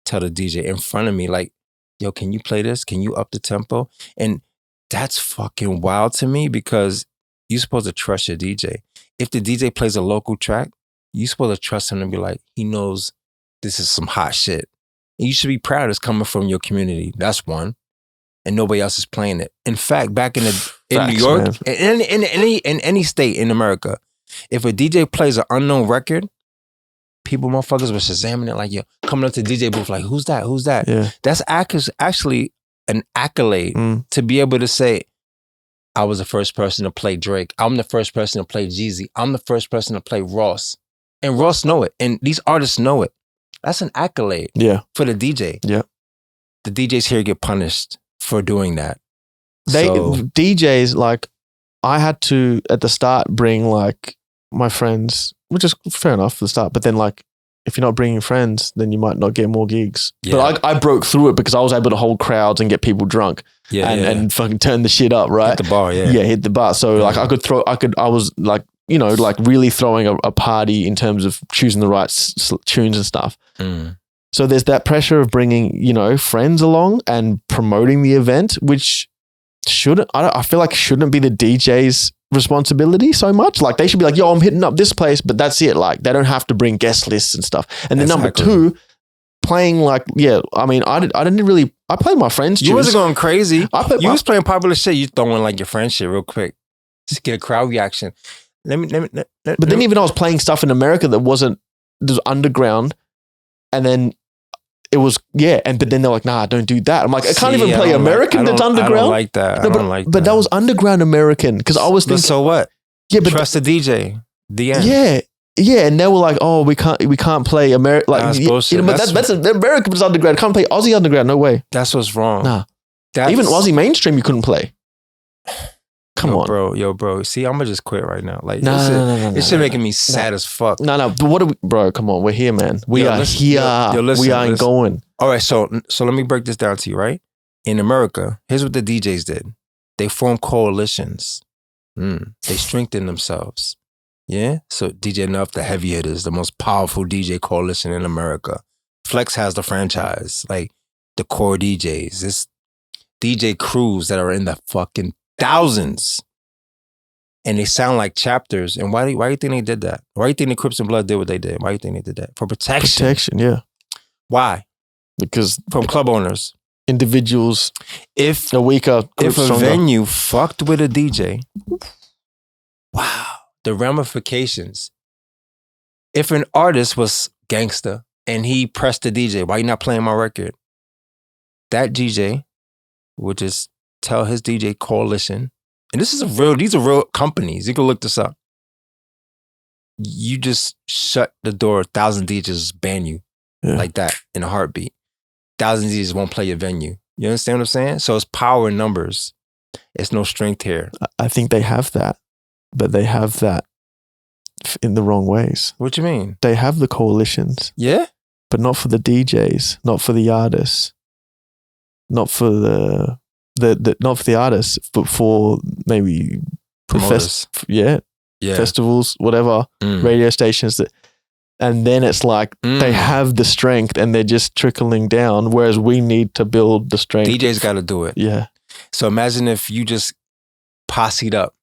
S2: tell the DJ in front of me, like, yo, can you play this? Can you up the tempo? And that's fucking wild to me because you're supposed to trust your DJ. If the DJ plays a local track, you're supposed to trust him to be like, he knows this is some hot shit. And you should be proud it's coming from your community. That's one. And nobody else is playing it. In fact, back in
S4: Facts,
S2: New York,
S4: man.
S2: in any state in America, if a DJ plays an unknown record, people, motherfuckers were shazamming it like, yo, coming up to the DJ booth like, who's that? Who's that?
S4: Yeah.
S2: That's actually an accolade
S4: Mm.
S2: to be able to say, I was the first person to play Drake. I'm the first person to play Jeezy. I'm the first person to play Ross. And Ross know it. And these artists know it. That's an accolade
S4: Yeah.
S2: for the DJ.
S4: Yeah.
S2: The DJs here get punished for doing that.
S4: They DJs, like, I had to at the start bring like my friends, which is fair enough for the start. But then, like, if you're not bringing friends, then you might not get more gigs.
S2: Yeah.
S4: But I broke through it because I was able to hold crowds and get people drunk and fucking turn the shit up, right?
S2: Hit the bar, yeah.
S4: Yeah, hit the bar. So like I was like, you know, like really throwing a party in terms of choosing the right tunes and stuff.
S2: Mm.
S4: So there's that pressure of bringing, you know, friends along and promoting the event, which I feel like shouldn't be the DJ's responsibility so much. Like they should be like, yo, I'm hitting up this place, but that's it. Like they don't have to bring guest lists and stuff. And then number
S2: Exactly.
S4: two, playing like, yeah, I mean, I played my friends'
S2: You
S4: tunes.
S2: wasn't going crazy.
S4: I played
S2: You
S4: my-
S2: was playing popular shit. You throwing like your friend shit real quick. Just get a crowd reaction.
S4: But then even I was playing stuff in America that was underground, and then it was but then they're like, nah, don't do that. I'm like, I can't even play American that's underground.
S2: I don't like that.
S4: No,
S2: I don't like that.
S4: but that was underground American because I was
S2: But
S4: thinking,
S2: so what?
S4: yeah, but
S2: Trust the DJ. The end.
S4: yeah, and they were like, oh, we can't play American. Like,
S2: That's
S4: you
S2: bullshit.
S4: know, but that's American was underground. Can't play Aussie underground. No way.
S2: That's what's wrong.
S4: Nah.
S2: That's,
S4: Even Aussie mainstream, you couldn't play. Come
S2: yo,
S4: on,
S2: bro. See, I'm gonna just quit right now. Like,
S4: No,
S2: this shit,
S4: no.
S2: this shit making me sad as fuck.
S4: No. But what are we, bro? Come on, we're here, man. We
S2: Yo,
S4: are
S2: listen,
S4: here.
S2: yo, listen,
S4: we ain't
S2: listen.
S4: going.
S2: All right, so let me break this down to you, right? In America, here's what the DJs did. They formed coalitions. They strengthened themselves. Yeah? So DJ Nuff, the heavy hitters, the most powerful DJ coalition in America. Flex has the franchise, like the core DJs. DJ crews that are in the fucking thousands. And they sound like chapters. And why do you think they did that? Why do you think the Crips and Blood did what they did? Why do you think they did that? For protection.
S4: Protection, yeah.
S2: Why?
S4: Because
S2: From club owners.
S4: individuals
S2: If
S4: are weaker,
S2: if a
S4: stronger.
S2: venue fucked with a DJ, wow, the ramifications. If an artist was gangster and he pressed the DJ, why you not playing my record? That DJ would just tell his DJ coalition, and these are real companies. You can look this up. You just shut the door. 1,000 DJs ban you like that in a heartbeat. 1,000 DJs won't play your venue. You understand what I'm saying? So it's power in numbers. It's no strength here.
S4: I think they have that, but they have that in the wrong ways.
S2: What you mean?
S4: They have the coalitions,
S2: Yeah?
S4: but not for the DJs, not for the artists, not for the not for the artists, but for maybe the
S2: Promoters.
S4: yeah, festivals, whatever, radio stations that. And then it's like they have the strength and they're just trickling down, whereas we need to build the strength.
S2: DJs got to do it.
S4: Yeah.
S2: So imagine if you just posseed up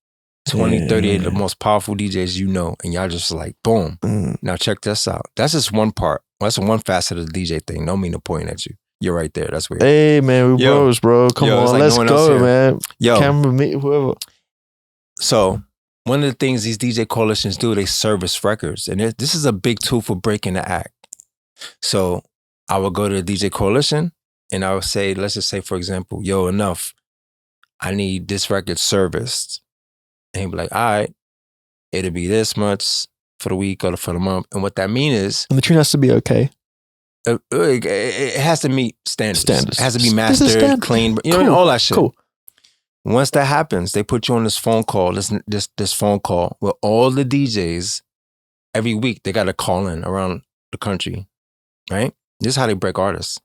S2: 20, 30 of the most powerful DJs you know, and y'all just like, boom. Now check this out. That's just one part. Well, that's one facet of the DJ thing. Don't mean to point at you. You're right there. That's weird.
S4: Hey, man, we bros, bro. Come
S2: Yo, it's
S4: on,
S2: like
S4: let's
S2: no one else
S4: go,
S2: here.
S4: man.
S2: Yo.
S4: Camera, me, whoever.
S2: So one of the things these DJ coalitions do, they service records. And this is a big tool for breaking the act. So I would go to the DJ coalition and I would say, let's just say, for example, yo, enough. I need this record serviced. And he'd be like, all right, it'll be this much for the week or for the month. And what that means is,
S4: And the tune has to be okay.
S2: it has to meet standards.
S4: Standards.
S2: It has to be
S4: This is
S2: mastered,
S4: standard.
S2: clean, you know,
S4: Cool.
S2: all that shit.
S4: Cool.
S2: Once that happens, they put you on this phone call, this phone call where all the DJs, every week, they got to call in around the country, right? This is how they break artists.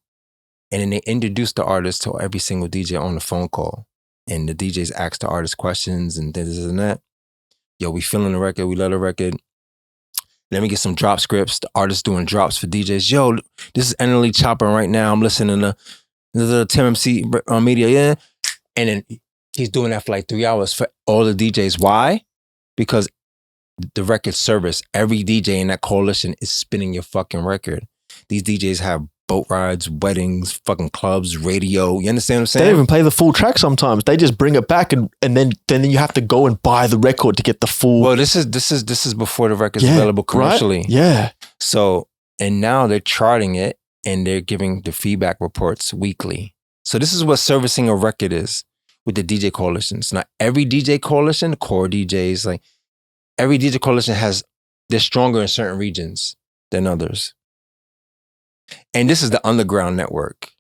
S2: And then they introduce the artist to every single DJ on the phone call. And the DJs ask the artist questions and this and that. Yo, we feeling the record, we love the record. Let me get some drop scripts. The artist doing drops for DJs. Yo, this is Enterly chopping right now. I'm listening to the Tim MC on media, yeah. And then he's doing that for like 3 hours for all the DJs. Why? Because the record service, every DJ in that coalition is spinning your fucking record. These DJs have boat rides, weddings, fucking clubs, radio. You understand what I'm
S4: They
S2: saying?
S4: don't even play the full track sometimes. They just bring it back and then you have to go and buy the record to get the full.
S2: Well, this is before the record's available commercially.
S4: Right? Yeah.
S2: So, and now they're charting it and they're giving the feedback reports weekly. So this is what servicing a record is with the DJ coalitions. Now, every DJ coalition, core DJs, like every DJ coalition they're stronger in certain regions than others. And this is the underground network.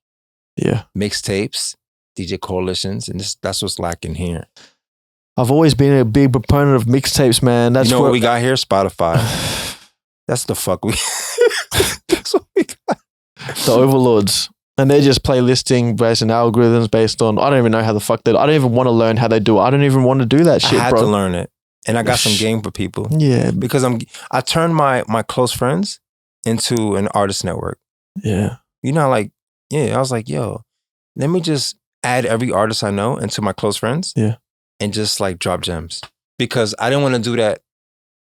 S4: Yeah.
S2: Mixtapes, DJ coalitions, and that's what's lacking here.
S4: I've always been a big proponent of mixtapes, man. That's
S2: you know what we got here? Spotify. That's the fuck we. That's what we got.
S4: The overlords. And they're just playlisting based on algorithms based on, I don't even know how the fuck they do. I don't even want to learn how they do it. I don't even want to do that shit,
S2: I had
S4: bro.
S2: to learn it. And I got some game for people.
S4: Yeah.
S2: Because I turned my close friends into an artist network.
S4: Yeah.
S2: You know, like, yeah, I was like, yo, let me just add every artist I know into my close friends.
S4: Yeah.
S2: And just like drop gems. Because I didn't want to do that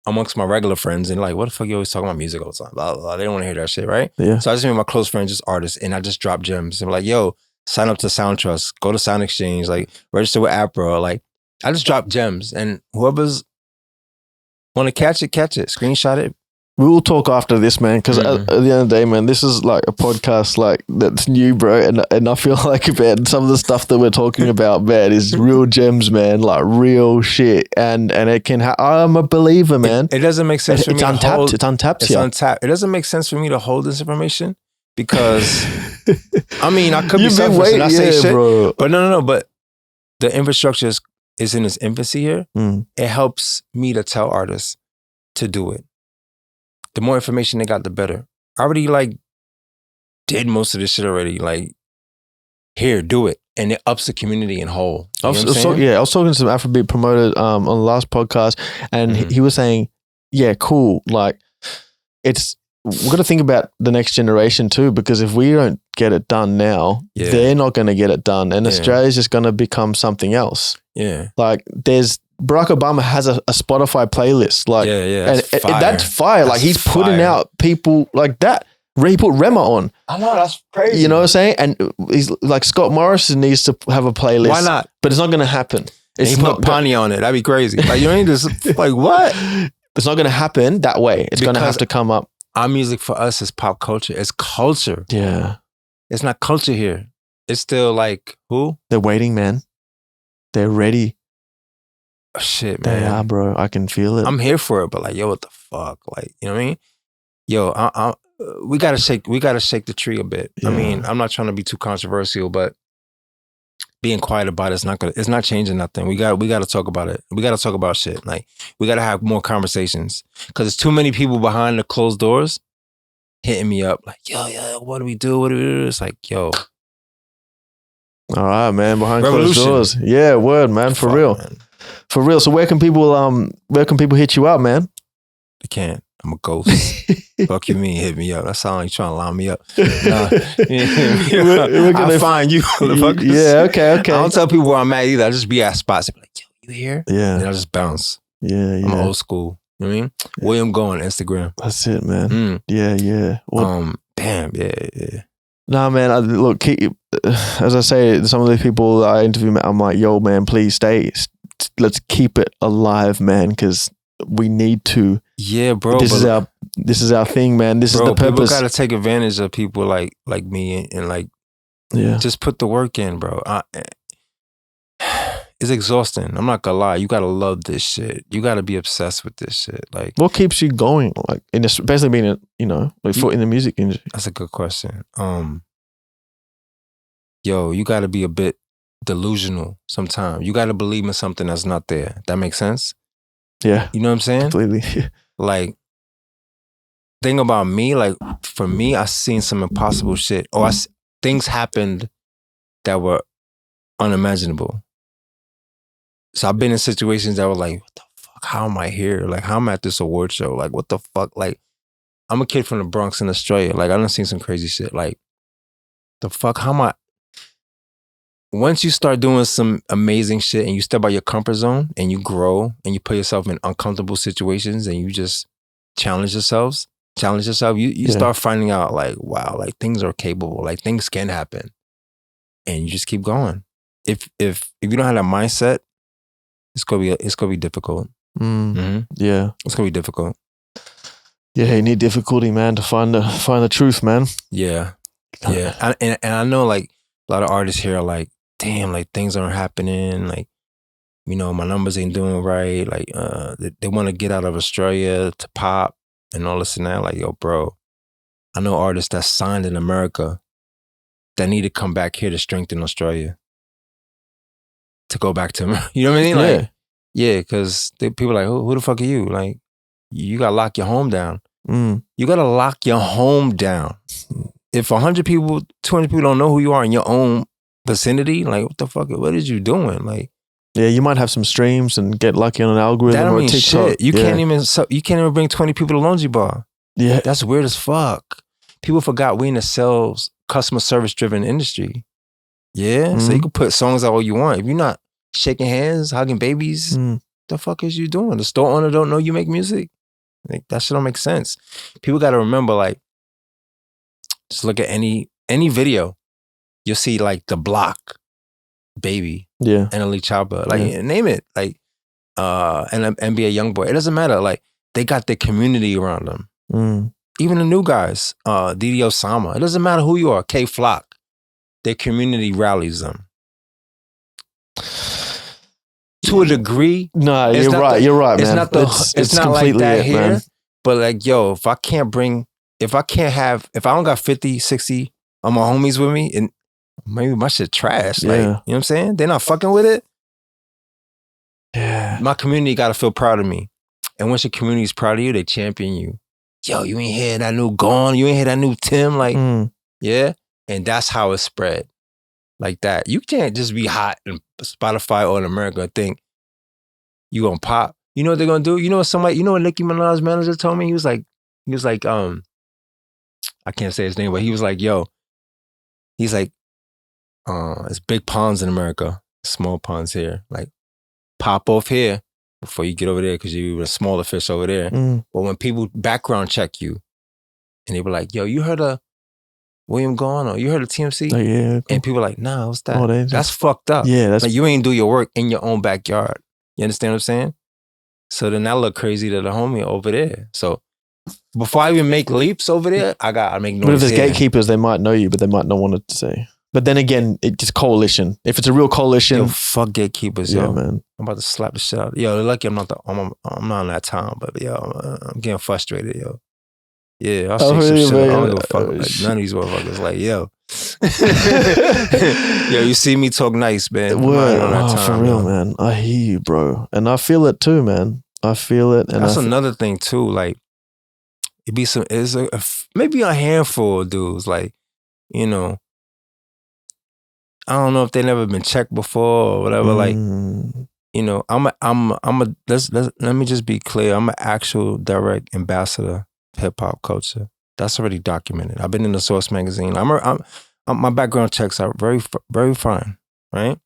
S2: amongst my regular friends and like, what the fuck you always talking about music all the time? Blah, blah, blah. They don't want to hear that shit, right?
S4: Yeah.
S2: So I just made my close friends just artists and I just drop gems. And like, yo, sign up to SoundTrust, go to Sound Exchange, like register with APRA. Like, I just drop gems and whoever's want to catch it, screenshot it.
S4: We will talk after this, man, because at the end of the day, man, this is like a podcast like that's new, bro. And I feel like, man, some of the stuff that we're talking about, man, is real gems, man, like real shit. And it can I'm a believer, man.
S2: It doesn't make sense for me
S4: It's
S2: to
S4: untapped.
S2: hold.
S4: It's untapped.
S2: It's untapped. It doesn't make sense for me to hold this information because, I mean, I could be selfish and I say shit.
S4: bro.
S2: But no. But the infrastructure is in its infancy here. It helps me to tell artists to do it. The more information they got, the better. I already like did most of this shit already. Like, here, do it. And it ups the community in whole. You know what I'm saying?
S4: I was talking to some Afrobeat promoter on the last podcast, and he was saying, yeah, cool. Like, it's we've got to think about the next generation too, because if we don't get it done now,
S2: Yeah.
S4: they're not going to get it done, and
S2: Yeah.
S4: Australia's just going to become something else.
S2: Yeah.
S4: Like there's Barack Obama has a Spotify playlist, like,
S2: Yeah.
S4: and that's fire. Like
S2: That's
S4: he's putting
S2: fire.
S4: out people like that. He put Rema on.
S2: I know, that's crazy.
S4: You know what I'm saying? And he's like Scott Morrison needs to have a playlist.
S2: Why not?
S4: But it's not going to happen.
S2: It's
S4: It's
S2: put
S4: not.
S2: Ponny on it. That'd be crazy. Like, you ain't just like, what?
S4: It's not going to happen that way. It's going to
S2: Because-
S4: have to come up.
S2: Our music for us is pop culture. It's culture.
S4: Yeah,
S2: It's not culture here. It's still like, who?
S4: they're waiting, man. They're ready.
S2: Oh, shit,
S4: They
S2: man.
S4: are, bro. I can feel it.
S2: I'm here for it, but like, yo, what the fuck? Like, you know what I mean? Yo, we gotta shake the tree a bit. I
S4: Yeah.
S2: mean, I'm not trying to be too controversial, but being quiet about it's not changing nothing. We got to talk about it. We got to talk about shit. Like, we got to have more conversations because there's too many people behind the closed doors hitting me up like, yo, what do we do? What do we do? It's like, yo,
S4: All right, man. Behind closed
S2: Revolution.
S4: doors. Yeah, word, man. For
S2: fuck,
S4: real.
S2: man.
S4: For real. So where can people hit you up, man?
S2: They can't. I'm a ghost. Fuck you mean hit me up. That sound like you trying to line me up. Nah,
S4: We're gonna-
S2: I'll find you, motherfuckers.
S4: Yeah, okay.
S2: I don't tell people where I'm at either. I just be at spots. Be like, yo, you here? And
S4: Yeah,
S2: I'll just bounce.
S4: yeah,
S2: I'm
S4: yeah.
S2: old school. You know what I mean? William Go on Instagram.
S4: That's it, man.
S2: Mm.
S4: Yeah. Well,
S2: Damn, yeah.
S4: nah, man. Look, as I say, some of the people I interview, I'm like, yo, man, please stay. Let's keep it alive, man, because we need to.
S2: Yeah, bro.
S4: this
S2: but
S4: is our thing, man. This
S2: bro,
S4: is the
S2: people
S4: purpose.
S2: gotta take advantage of people like me and like
S4: Yeah,
S2: just put the work in, bro. It's exhausting. I'm not gonna lie. You gotta love this shit. You gotta be obsessed with this shit. Like,
S4: what keeps you going? Like, especially being in the music industry.
S2: that's a good question. Yo, you gotta be a bit delusional sometimes. You gotta believe in something that's not there. That makes sense?
S4: Yeah,
S2: You know what I'm saying?
S4: completely.
S2: Like, thing about me, like, for me, I seen some impossible shit. Or things happened that were unimaginable. So I've been in situations that were like, what the fuck? How am I here? Like, how am I at this award show? Like, what the fuck? Like, I'm a kid from the Bronx in Australia. Like, I done seen some crazy shit. Like, the fuck? How am I? Once you start doing some amazing shit and you step out your comfort zone and you grow and you put yourself in uncomfortable situations and you just challenge yourself, you
S4: Yeah.
S2: start finding out like, wow, like things are capable, like things can happen. And you just keep going. If you don't have that mindset, it's gonna be difficult. Mm-hmm.
S4: Yeah,
S2: It's gonna be difficult.
S4: yeah. You need difficulty, man, to find the truth, man.
S2: Yeah. And I know like a lot of artists here are like, damn, like things aren't happening. Like, you know, my numbers ain't doing right. Like, they want to get out of Australia to pop and all this and that. Like, yo, bro, I know artists that's signed in America that need to come back here to strengthen Australia. To go back to, you know what I mean? Like, yeah, because people are like, who the fuck are you? Like, you got to lock your home down. You got to lock your home down. If 100 people, 200 people don't know who you are in your own vicinity, like, what the fuck, what is you doing? Like,
S4: Yeah, you might have some streams and get lucky on an
S2: that
S4: algorithm
S2: don't
S4: or
S2: mean
S4: TikTok.
S2: shit. You can't even bring 20 people to Lonely Bar.
S4: Yeah,
S2: That's weird as fuck. People forgot we in a sales, customer service driven industry. Yeah, so you can put songs out all you want. If you're not shaking hands, hugging babies, the fuck is you doing? The store owner don't know you make music. Like, that shit don't make sense. People got to remember, like, just look at any video. You'll see like The Block, Baby,
S4: yeah,
S2: and Ali Choppa. Like,
S4: Yeah.
S2: name it. Like, and an NBA Youngboy. It doesn't matter. Like, they got their community around them. Even the new guys, Didi Osama. It doesn't matter who you are. K Flock. Their community rallies them. To a degree,
S4: No,
S2: It's
S4: you're
S2: not
S4: right.
S2: the-
S4: you're right,
S2: it's
S4: man.
S2: not the- it's not like
S4: completely
S2: that
S4: it,
S2: here.
S4: man.
S2: but like, yo, if I don't got 50, 60 of my homies with me, and maybe my shit trash. Like,
S4: Yeah.
S2: you know what I'm saying? They're not fucking with it.
S4: Yeah,
S2: My community got to feel proud of me. And once your community's proud of you, they champion you. Yo, you ain't hear that new Gone? You ain't hear that new Tim? Like, yeah. And that's how it spread. Like that. You can't just be hot in Spotify or in America and think you gonna pop. You know what they're gonna do? You know what Nicki Minaj's manager told me? He was like, I can't say his name, but he was like, yo, he's like, it's big ponds in America, small ponds here. Like, pop off here before you get over there because you were a smaller fish over there. But when people background check you and they were like, yo, you heard of William Gone or you heard of TMC?
S4: Oh, yeah.
S2: And people are like, nah, what's that?
S4: Oh,
S2: That's fucked up.
S4: Yeah, that's
S2: Like, you ain't do your work in your own backyard. You understand what I'm saying? So then that look crazy to the homie over there. So before I even make leaps over there, I gotta make noise.
S4: But if there's
S2: here.
S4: gatekeepers, they might know you, but they might not want to say. But then again, it's just coalition. If it's a real coalition,
S2: Yo, fuck gatekeepers,
S4: yeah,
S2: yo.
S4: man.
S2: I'm about to slap the shit out. Yo, lucky I'm not on that time, but yo, I'm getting frustrated, yo. Yeah, I'll say some shit. I don't give a fuck. Like, none of these motherfuckers. Like, yo, yo, you see me talk nice, man.
S4: Word.
S2: On that time,
S4: For real,
S2: yo.
S4: man. I hear you, bro, and I feel it too, man. I feel it, and
S2: That's another thing too. Like, maybe a handful of dudes. Like, you know, I don't know if they never been checked before or whatever. Like, you know, let me just be clear. I'm an actual direct ambassador of hip hop culture. That's already documented. I've been in the Source magazine. My background checks are very, very fine, right?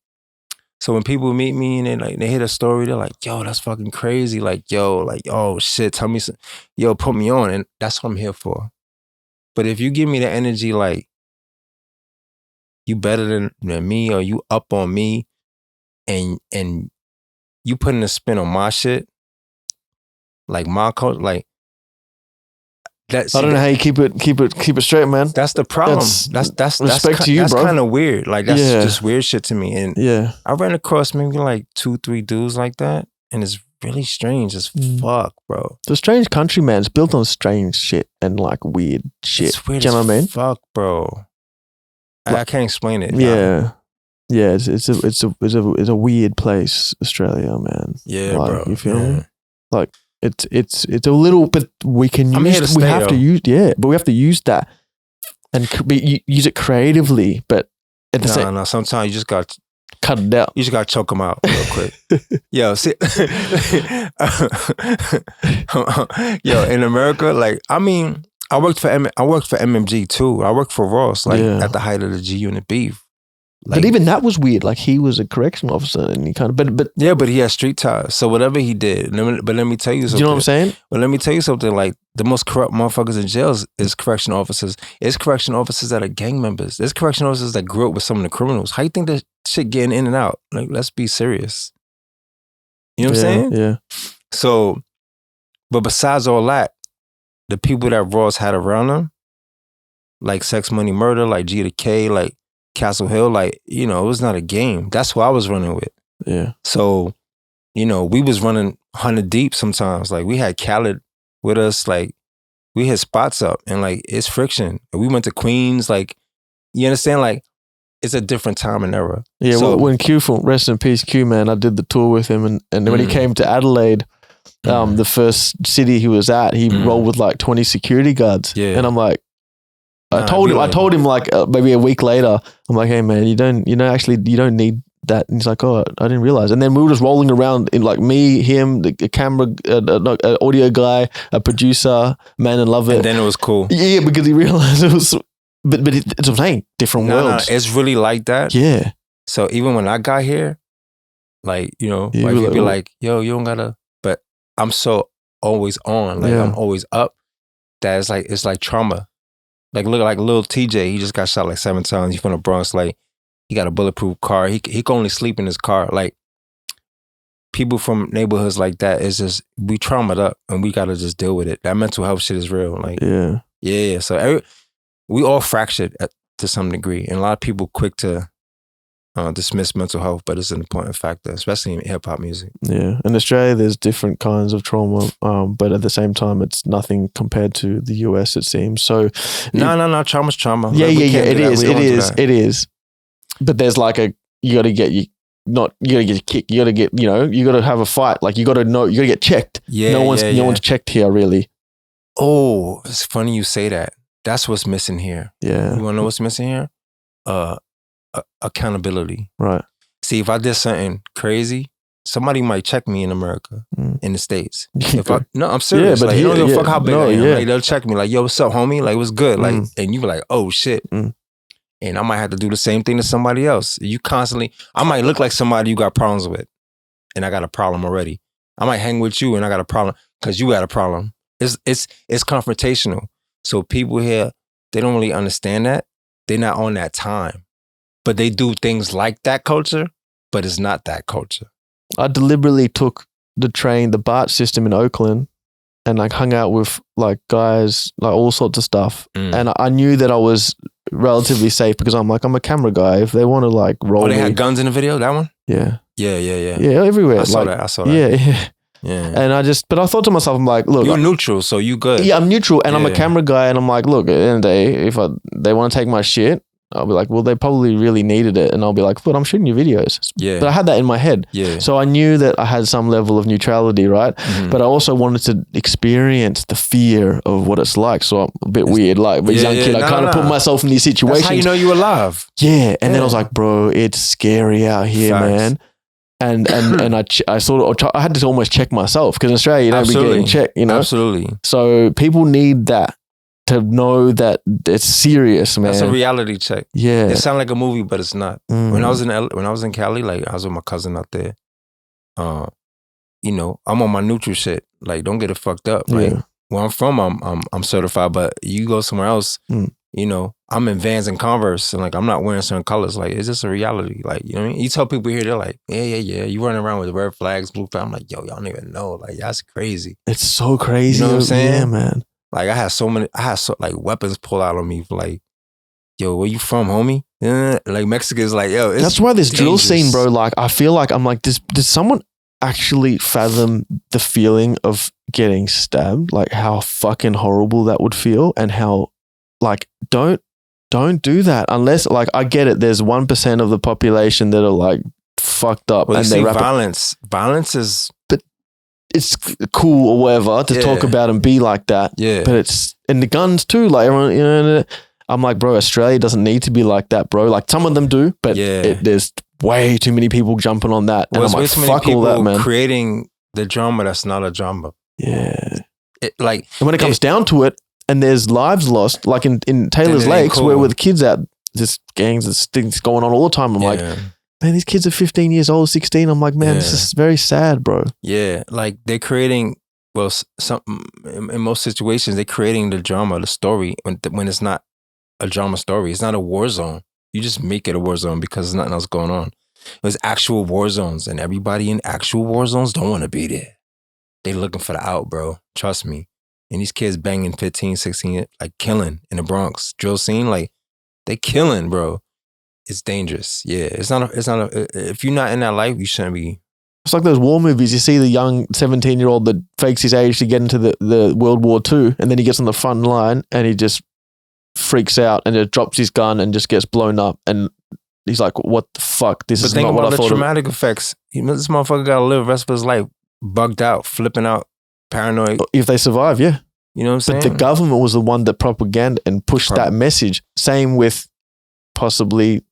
S2: So when people meet me and they hear the story, they're like, yo, that's fucking crazy. Like, yo, like, oh shit, tell me, yo, put me on. And that's what I'm here for. But if you give me the energy like, you better than me or you up on me and you putting a spin on my shit, like my culture, like,
S4: I don't know how you keep it straight, man.
S2: That's the problem. That's
S4: respect to you,
S2: that's
S4: bro.
S2: kind of weird. Like, that's just weird shit to me. And
S4: Yeah.
S2: I ran across maybe like 2-3 dudes like that, and it's really strange as fuck, bro.
S4: It's a strange country, man. It's built on strange shit and like weird shit.
S2: It's weird
S4: Do you know
S2: as
S4: what I mean?
S2: fuck, bro. I can't explain it.
S4: Yeah. Yeah, it's a weird place, Australia, man.
S2: Yeah,
S4: like,
S2: bro.
S4: You feel
S2: Yeah.
S4: me? Like it's a little, but we can
S2: I'm here to
S4: use.
S2: stay,
S4: We have to
S2: though.
S4: use. Yeah, but we have to use that and use it creatively. But at the same,
S2: No. Sometimes you just got
S4: cut it out.
S2: you just got to choke them out real quick. Yo, see, yo, in America, like, I mean, I worked for MMG too. I worked for Ross, like, at the height of the G Unit beef. Like,
S4: But even that was weird. Like, he was a correctional officer, and he kind of. But
S2: yeah, but he had street ties. So whatever he did, but let me tell you something.
S4: do you know what I'm saying?
S2: But let me tell you something. Like, the most corrupt motherfuckers in jails is correctional officers. It's correctional officers that are gang members. There's correctional officers that grew up with some of the criminals. How you think that shit getting in and out? Like, let's be serious. You know what I'm saying?
S4: Yeah.
S2: So, but besides all that, the people that Ross had around him, like Sex Money Murder, like G to K, like Castle Hill, like, you know, it was not a game. That's who I was running with.
S4: Yeah.
S2: So, you know, we was running 100 deep sometimes. Like, we had Khaled with us. Like, we hit spots up and like, it's friction. We went to Queens. Like, you understand? Like, it's a different time and era.
S4: Yeah.
S2: So,
S4: When Q, rest in peace, Q, man, I did the tour with him, and when he came to Adelaide, the first city he was at, he rolled with like 20 security guards.
S2: Yeah.
S4: And I'm like, I
S2: Nah,
S4: told him like maybe a week later, I'm like, hey man, you don't need that. And he's like, oh, I didn't realize. And then we were just rolling around in like me, him, the camera, audio guy, a producer, man, and love it.
S2: and then it was cool.
S4: Yeah, because he realized it was, but it's what I'm saying, different worlds.
S2: It's really like that.
S4: Yeah.
S2: So even when I got here, like, you know,
S4: Yeah,
S2: wifey
S4: like,
S2: be like, yo, you don't gotta, but I'm so always on, like,
S4: Yeah.
S2: I'm always up, that it's like trauma. Like, look, like little TJ, he just got shot like 7 times. He's from the Bronx. Like, he got a bulletproof car. He can only sleep in his car. Like, people from neighborhoods like that, is just, we traumatized up and we gotta just deal with it. That mental health shit is real. Like, yeah. So we all fractured to some degree, and a lot of people quick to dismiss mental health, but it's an important factor, especially in hip hop music.
S4: Yeah. In Australia, there's different kinds of trauma, but at the same time, it's nothing compared to the US, it seems. So,
S2: No, trauma's trauma.
S4: Yeah,
S2: Like, we can't
S4: It
S2: do that.
S4: is.
S2: We don't do that.
S4: It is. But there's like you got to get a kick. You got to get, you got to have a fight. Like, you got to get checked.
S2: Yeah,
S4: no one's checked here, really.
S2: Oh, it's funny you say that. That's what's missing here.
S4: Yeah.
S2: You want to know what's missing here? Accountability.
S4: Right.
S2: See, if I did something crazy, somebody might check me in America, in the States.
S4: Yeah,
S2: If no, I'm serious.
S4: but
S2: Like, you don't
S4: here-
S2: give a
S4: yeah,
S2: fuck how big
S4: no,
S2: I am.
S4: yeah.
S2: Like, they'll check me like, yo, what's up, homie? Like, what's good? Like, and you be like, oh shit. And I might have to do the same thing to somebody else. You constantly, I might look like somebody you got problems with, and I got a problem already. I might hang with you and I got a problem because you got a problem. It's confrontational. So people here, they don't really understand that. They're not on that time. But they do things like that culture, but it's not that culture.
S4: I deliberately took the train, the BART system in Oakland, and like hung out with like guys, like all sorts of stuff. And I knew that I was relatively safe because I'm a camera guy. If they want to like roll
S2: Oh, they
S4: me,
S2: had guns in the video, that one?
S4: yeah,
S2: Yeah.
S4: everywhere.
S2: I saw
S4: like,
S2: that. I saw that.
S4: Yeah.
S2: Yeah.
S4: And but I thought to myself, I'm like, look,
S2: You're neutral, so you good.
S4: yeah, I'm neutral, and I'm a
S2: Yeah.
S4: camera guy, and I'm like, look, at the end of the day, if they want to take my shit, I'll be like, well, they probably really needed it, and I'll be like, but I'm shooting your videos.
S2: Yeah.
S4: But I had that in my head,
S2: Yeah.
S4: so I knew that I had some level of neutrality, right?
S2: Mhm.
S4: But I also wanted to experience the fear of what it's like. So I'm a bit weird, like, but
S2: Yeah,
S4: young
S2: yeah,
S4: kid, I
S2: no,
S4: kind of
S2: no.
S4: put myself in these
S2: That's
S4: situations.
S2: how you know you alive.
S4: Yeah, and then I was
S2: Yeah.
S4: like, bro, it's scary out here,
S2: Facts.
S4: man. And I sort of I had to almost check myself because in Australia you don't be
S2: Absolutely.
S4: getting checked, you know.
S2: Absolutely.
S4: So people need that to know that it's serious, man.
S2: That's a reality check.
S4: Yeah.
S2: It sounds like a movie, but it's not.
S4: Mm.
S2: When I was in Cali, like I was with my cousin out there. You know, I'm on my neutral shit. Like, don't get it fucked up. Like,
S4: Yeah.
S2: where I'm from, I'm certified, but you go somewhere else, you know, I'm in Vans and Converse, and like I'm not wearing certain colors. Like, it's just a reality. Like, you know what I mean? You tell people here, they're like, yeah. You running around with red flags, blue flags. I'm like, yo, y'all don't even know. Like, that's crazy.
S4: It's so crazy.
S2: You know what I'm saying?
S4: Yeah, man.
S2: Like, I had like weapons pulled out on me for like, yo, where you from, homie? Like Mexicans, like, yo, it's
S4: That's why this drill
S2: dangerous.
S4: scene, bro. Like, I feel like I'm like, does someone actually fathom the feeling of getting stabbed? Like, how fucking horrible that would feel, and how, like, don't do that unless, like, I get it. There's 1% of the population that are like fucked up,
S2: Well, you
S4: and
S2: see,
S4: they rap.
S2: violence is,
S4: It's cool or whatever to talk
S2: Yeah.
S4: about and be like that.
S2: yeah.
S4: But it's, and the guns too, like everyone, you know, I'm like, bro, Australia doesn't need to be like that, bro. Like some of them do, but
S2: Yeah.
S4: there's way too many people jumping on that.
S2: Well,
S4: And I'm
S2: it's
S4: like,
S2: way too many
S4: fuck all
S2: people
S4: that, man.
S2: creating the drama that's not a drama.
S4: Yeah.
S2: Like,
S4: And when it comes down to it, and there's lives lost, like in Taylor's
S2: Then it ain't
S4: Lakes, where
S2: cool.
S4: with kids out, there's gangs, there's things going on all the time. I'm like,
S2: yeah.
S4: man, these kids are 15 years old, 16. I'm like, man, this
S2: Yeah.
S4: is very sad, bro.
S2: Yeah, like they're creating. Well, some in most situations they're creating the drama, the story when it's not a drama story. It's not a war zone. You just make it a war zone because there's nothing else going on. It was actual war zones, and everybody in actual war zones don't want to be there. They looking for the out, bro. Trust me. And these kids banging 15, 16, like killing in the Bronx drill scene, like they killing, bro. It's dangerous. Yeah, it's not. If you're not in that life, you shouldn't be.
S4: It's like those war movies. You see the young 17-year-old that fakes his age to get into the World War II, and then he gets on the front line and he just freaks out and just drops his gun and just gets blown up. And he's like, what the fuck? This
S2: But
S4: is
S2: think
S4: not what
S2: about
S4: I
S2: the
S4: thought.
S2: traumatic effects. This motherfucker got to live the rest of his life bugged out, flipping out, paranoid.
S4: If they survive, yeah.
S2: You know what I'm
S4: But
S2: saying?
S4: the government was the one that propaganda and pushed that message. Same with possibly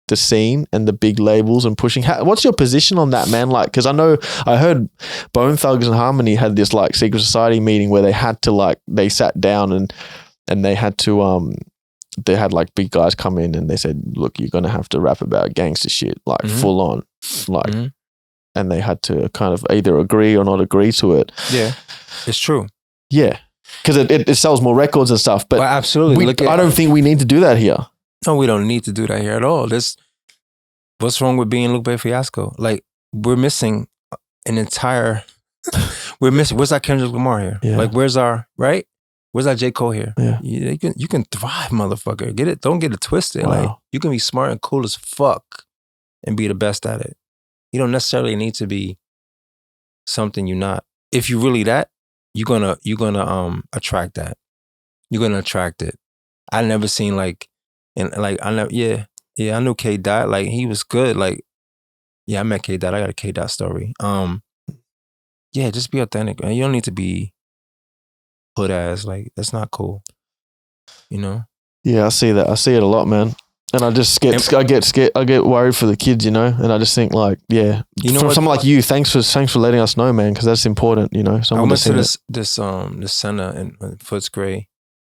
S4: the scene and the big labels and pushing. What's your position on that, man? Like, because I heard Bone Thugs and Harmony had this like secret society meeting where they had to like, they sat down and they had to they had like big guys come in and they said, look, you're gonna have to rap about gangster shit, like full on, like, and they had to kind of either agree or not agree to it.
S2: Yeah, it's true.
S4: Yeah, because it sells more records and stuff. But
S2: Well, absolutely.
S4: I don't think we need to do that here.
S2: No, we don't need to do that here at all. What's wrong with being Lupe Fiasco? Like, we're missing an entire. Where's our Kendrick Lamar here?
S4: Yeah.
S2: Like, where's our right? Where's our J. Cole here?
S4: Yeah.
S2: You can thrive, motherfucker. Get it? Don't get it twisted.
S4: Wow.
S2: Like, you can be smart and cool as fuck and be the best at it. You don't necessarily need to be something you're not. If you really that, you're gonna attract that. You're gonna attract it. I never seen like, and like I never I knew K Dot. Like, he was good. Like, yeah, I met K Dot. I got a K Dot story. Yeah, just be authentic, man. You don't need to be hood ass. Like, that's not cool. You know?
S4: Yeah, I see that. I see it a lot, man. And I just get scared. I get worried for the kids, you know. And I just think like, yeah,
S2: You know
S4: from
S2: what?
S4: someone like you, thanks for letting us know, man, because that's important, you know.
S2: I
S4: Someone
S2: went to
S4: that's
S2: this center in Footscray,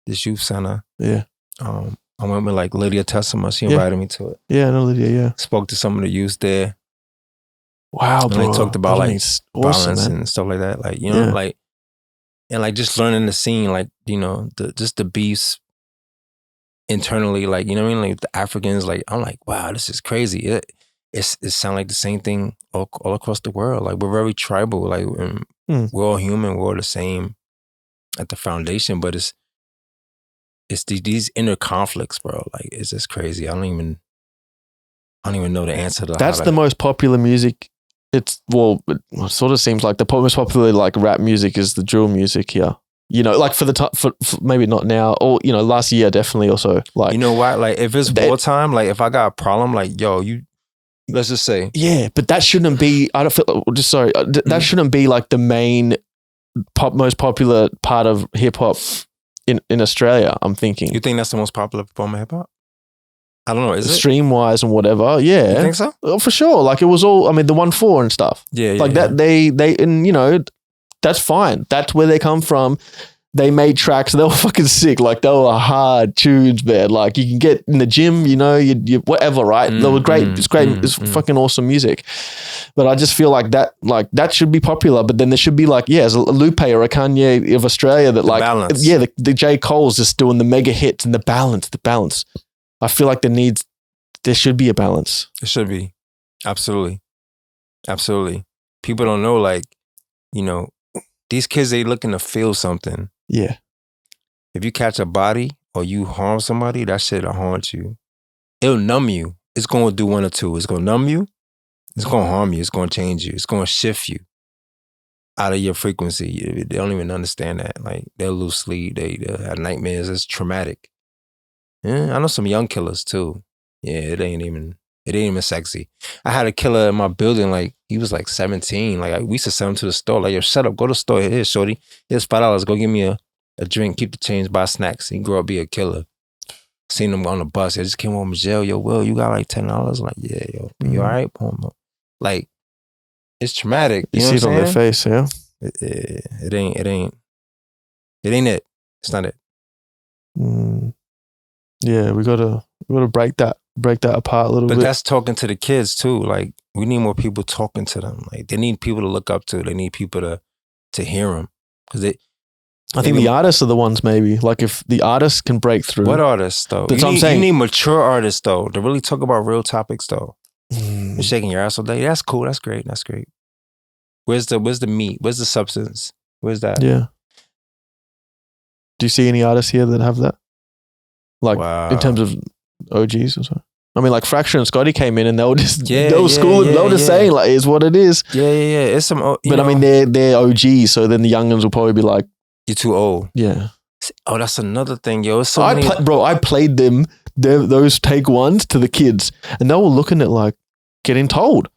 S2: this youth center.
S4: yeah,
S2: I went with like Lydia Tessima. She
S4: Yeah.
S2: invited me to it.
S4: yeah, no, Lydia, yeah.
S2: Spoke to some of the youth there.
S4: Wow,
S2: And
S4: bro.
S2: they talked about
S4: I
S2: like
S4: mean, it's awesome,
S2: violence
S4: man.
S2: and stuff like that. Like, you know,
S4: Yeah.
S2: like, and like just learning the scene, like, you know, the beefs internally, like, you know what I mean? Like the Africans, like, I'm like, wow, this is crazy. It sounds like the same thing all across the world. Like, we're very tribal. Like, we're all human. We're all the same at the foundation, but it's these inner conflicts, bro. Like, it's just crazy. I don't even know the answer to
S4: That's
S2: how
S4: the most popular music. It sort of seems like the most popular like rap music is the drill music here. You know, like for maybe not now, or you know, last year definitely also. Like,
S2: you know what? Like, if it's wartime, like if I got a problem, like, yo, let's just say,
S4: yeah, but that shouldn't be. I don't feel. Just sorry, that shouldn't be like the main most popular part of hip hop in Australia. I'm thinking.
S2: you think that's the most popular form of hip hop? I don't know. Is it?
S4: Stream wise and whatever, yeah,
S2: You think so?
S4: Oh, for sure. Like it was all. I mean, the 1-4 and stuff.
S2: Yeah,
S4: Like that, they and you know, that's fine. That's where they come from. They made tracks. They were fucking sick. Like they were hard tunes, man. Like you can get in the gym, you know, you whatever, right? They were great. It's great. It's fucking awesome music. But I just feel like that should be popular. But then there should be like, yeah, as a Lupe or a Kanye of Australia that like,
S2: balance.
S4: yeah, the J. Cole's just doing the mega hits and the balance. I feel like there should be a balance.
S2: It should be. Absolutely. People don't know, like, you know, these kids, they looking to feel something.
S4: Yeah.
S2: If you catch a body or you harm somebody, that shit'll haunt you. It'll numb you. It's going to do one or two. It's going to numb you. It's going to harm you. It's going to change you. It's going to shift you out of your frequency. They don't even understand that. Like, they'll lose sleep. They'll have nightmares. It's traumatic. Yeah, I know some young killers too. Yeah, it ain't even sexy. I had a killer in my building, like, he was like 17. Like, we used to send him to the store. Like, yo, shut up, go to the store. Here, shorty. Here's $5. Go give me a drink, keep the change, buy snacks. He grew up be a killer. Seen him on the bus. I just came home from jail. Yo, Will, you got like $10? Like, yeah, yo, you all right? Like, it's traumatic.
S4: You
S2: know
S4: see it
S2: what
S4: on
S2: I'm
S4: their
S2: saying?
S4: face, yeah.
S2: It ain't it. It's not it.
S4: Yeah, we gotta break that apart a little
S2: But
S4: bit.
S2: that's talking to the kids too. Like, we need more people talking to them. Like, they need people to look up to. They need people to hear them. Because
S4: I think the artists are the ones maybe. Like if the artists can break through.
S2: what artists though?
S4: That's what I'm saying.
S2: You need mature artists though to really talk about real topics though. You're shaking your ass all day. That's cool. That's great. Where's the meat? Where's the substance? Where's that?
S4: Yeah. Do you see any artists here that have that? Like
S2: Wow.
S4: in terms of OGs or so? I mean, like Fracture and Scotty came in and they were just
S2: Yeah,
S4: they were
S2: yeah,
S4: schooling.
S2: yeah,
S4: they were just
S2: yeah.
S4: saying like, "It's what it is."
S2: Yeah. It's some.
S4: But I mean, they're OGs, so then the young ones will probably be like,
S2: you're too old.
S4: "Yeah."
S2: Oh, that's another thing, yo. It's so
S4: I
S2: many.
S4: I played them those take ones to the kids, and they were looking at like getting told.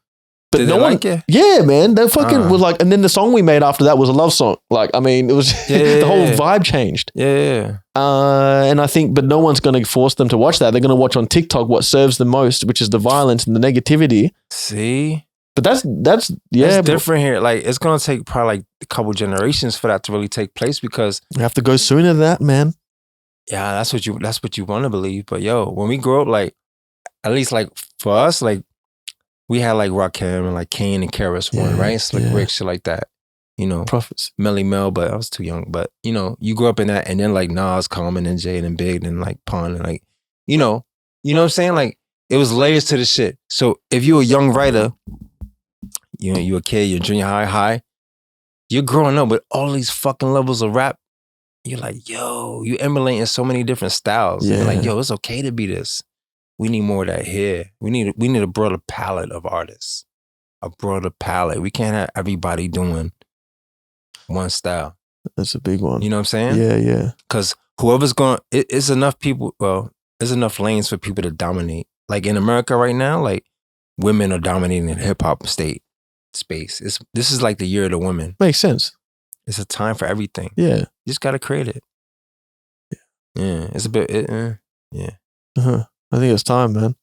S4: But
S2: Did
S4: no
S2: they
S4: one,
S2: like it?
S4: yeah, man, they fucking was like, and then the song we made after that was a love song. Like, I mean, it was
S2: Yeah.
S4: the whole vibe changed.
S2: Yeah.
S4: And I think, but no one's going to force them to watch that. They're going to watch on TikTok what serves them most, which is the violence and the negativity.
S2: See?
S4: But that's yeah,
S2: It's
S4: but
S2: different here. Like, it's gonna take probably like a couple generations for that to really take place because
S4: we have to go sooner than that, man.
S2: yeah, that's what you want to believe. But yo, when we grow up, like, at least like for us, like, we had like Rakim and like Kane and Karis One,
S4: Yeah,
S2: right? Slick
S4: yeah.
S2: Rick, shit like that. You know,
S4: Prophets.
S2: Melly Mel, but I was too young. But you know, you grew up in that, and then like Nas, Common, and Jay, and Big, and like Pun, and like, you know what I'm saying? Like, it was layers to the shit. So if you're a young writer, you know, you're a kid, you're junior high, you're growing up with all these fucking levels of rap. You're like, yo, you emulating so many different styles.
S4: Yeah.
S2: You're like, yo, it's okay to be this. We need more of that here. We need a broader palette of artists. A broader palette. We can't have everybody doing one style.
S4: That's a big one.
S2: You know what I'm saying?
S4: Yeah.
S2: Because whoever's going, it's enough people, well, there's enough lanes for people to dominate. Like in America right now, like women are dominating the hip hop space. This is like the year of the women.
S4: Makes sense.
S2: It's a time for everything.
S4: Yeah.
S2: You just got to create it. Yeah. It's a bit, yeah.
S4: Uh-huh. I think it's time, man.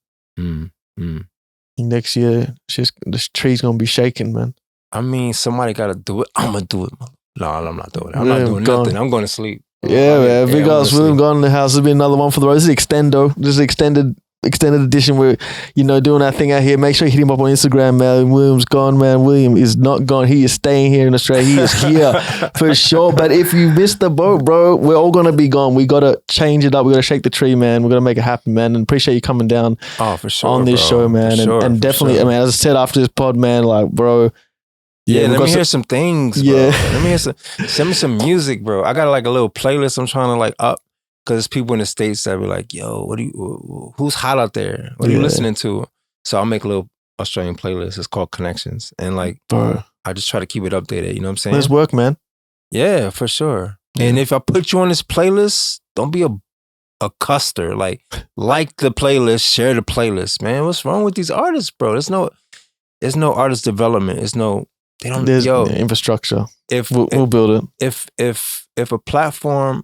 S4: Next year, the tree's gonna be shaking, man.
S2: I mean, somebody gotta do it. I'm gonna do it. No, I'm not doing it. I'm
S4: William
S2: not doing
S4: Gunn.
S2: nothing. I'm going to sleep.
S4: Yeah, man. Big
S2: I'm
S4: ups,
S2: gonna
S4: William
S2: sleep.
S4: Gunn in the house. This has been another one for the road. This is extendo. This is extended edition. We're, doing our thing out here. Make sure you hit him up on Instagram, man. William's gone, man. William is not gone. He is staying here in Australia. He is here for sure. But if you missed the boat, bro, we're all gonna be gone. We gotta change it up. We gotta shake the tree, man. We're gonna make it happen, man. And appreciate you coming down
S2: Oh, for sure.
S4: on this
S2: bro.
S4: show, man.
S2: For sure,
S4: and
S2: for
S4: definitely,
S2: sure.
S4: I mean, as I said after this pod, man, like, bro.
S2: Yeah,
S4: we've
S2: let
S4: got
S2: me hear some things, bro.
S4: Yeah.
S2: Let me hear send me some music, bro. I got like a little playlist I'm trying to like up because there's people in the States that be like, yo, who's hot out there? What are you
S4: Yeah.
S2: listening to? So I'll make a little Australian playlist. It's called Connections. And like,
S4: Bro,
S2: I just try to keep it updated. You know what I'm saying?
S4: let's work, man.
S2: Yeah, for sure.
S4: Yeah.
S2: And if I put you on this playlist, don't be a custer. Like the playlist, share the playlist, man. What's wrong with these artists, bro? There's no artist development.
S4: There's infrastructure.
S2: If
S4: We'll build it.
S2: if a platform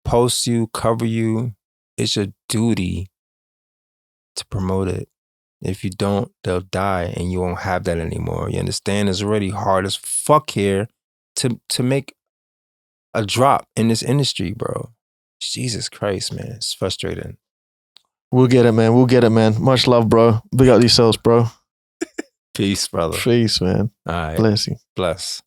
S2: posts you, cover you, it's your duty to promote it. If you don't, they'll die and you won't have that anymore. You understand? It's already hard as fuck here to make a drop in this industry, bro. Jesus Christ, man. It's frustrating.
S4: We'll get it, man. Much love, bro. Big up yourselves, bro.
S2: Peace, brother.
S4: Peace, man.
S2: All right.
S4: Bless you.
S2: Bless.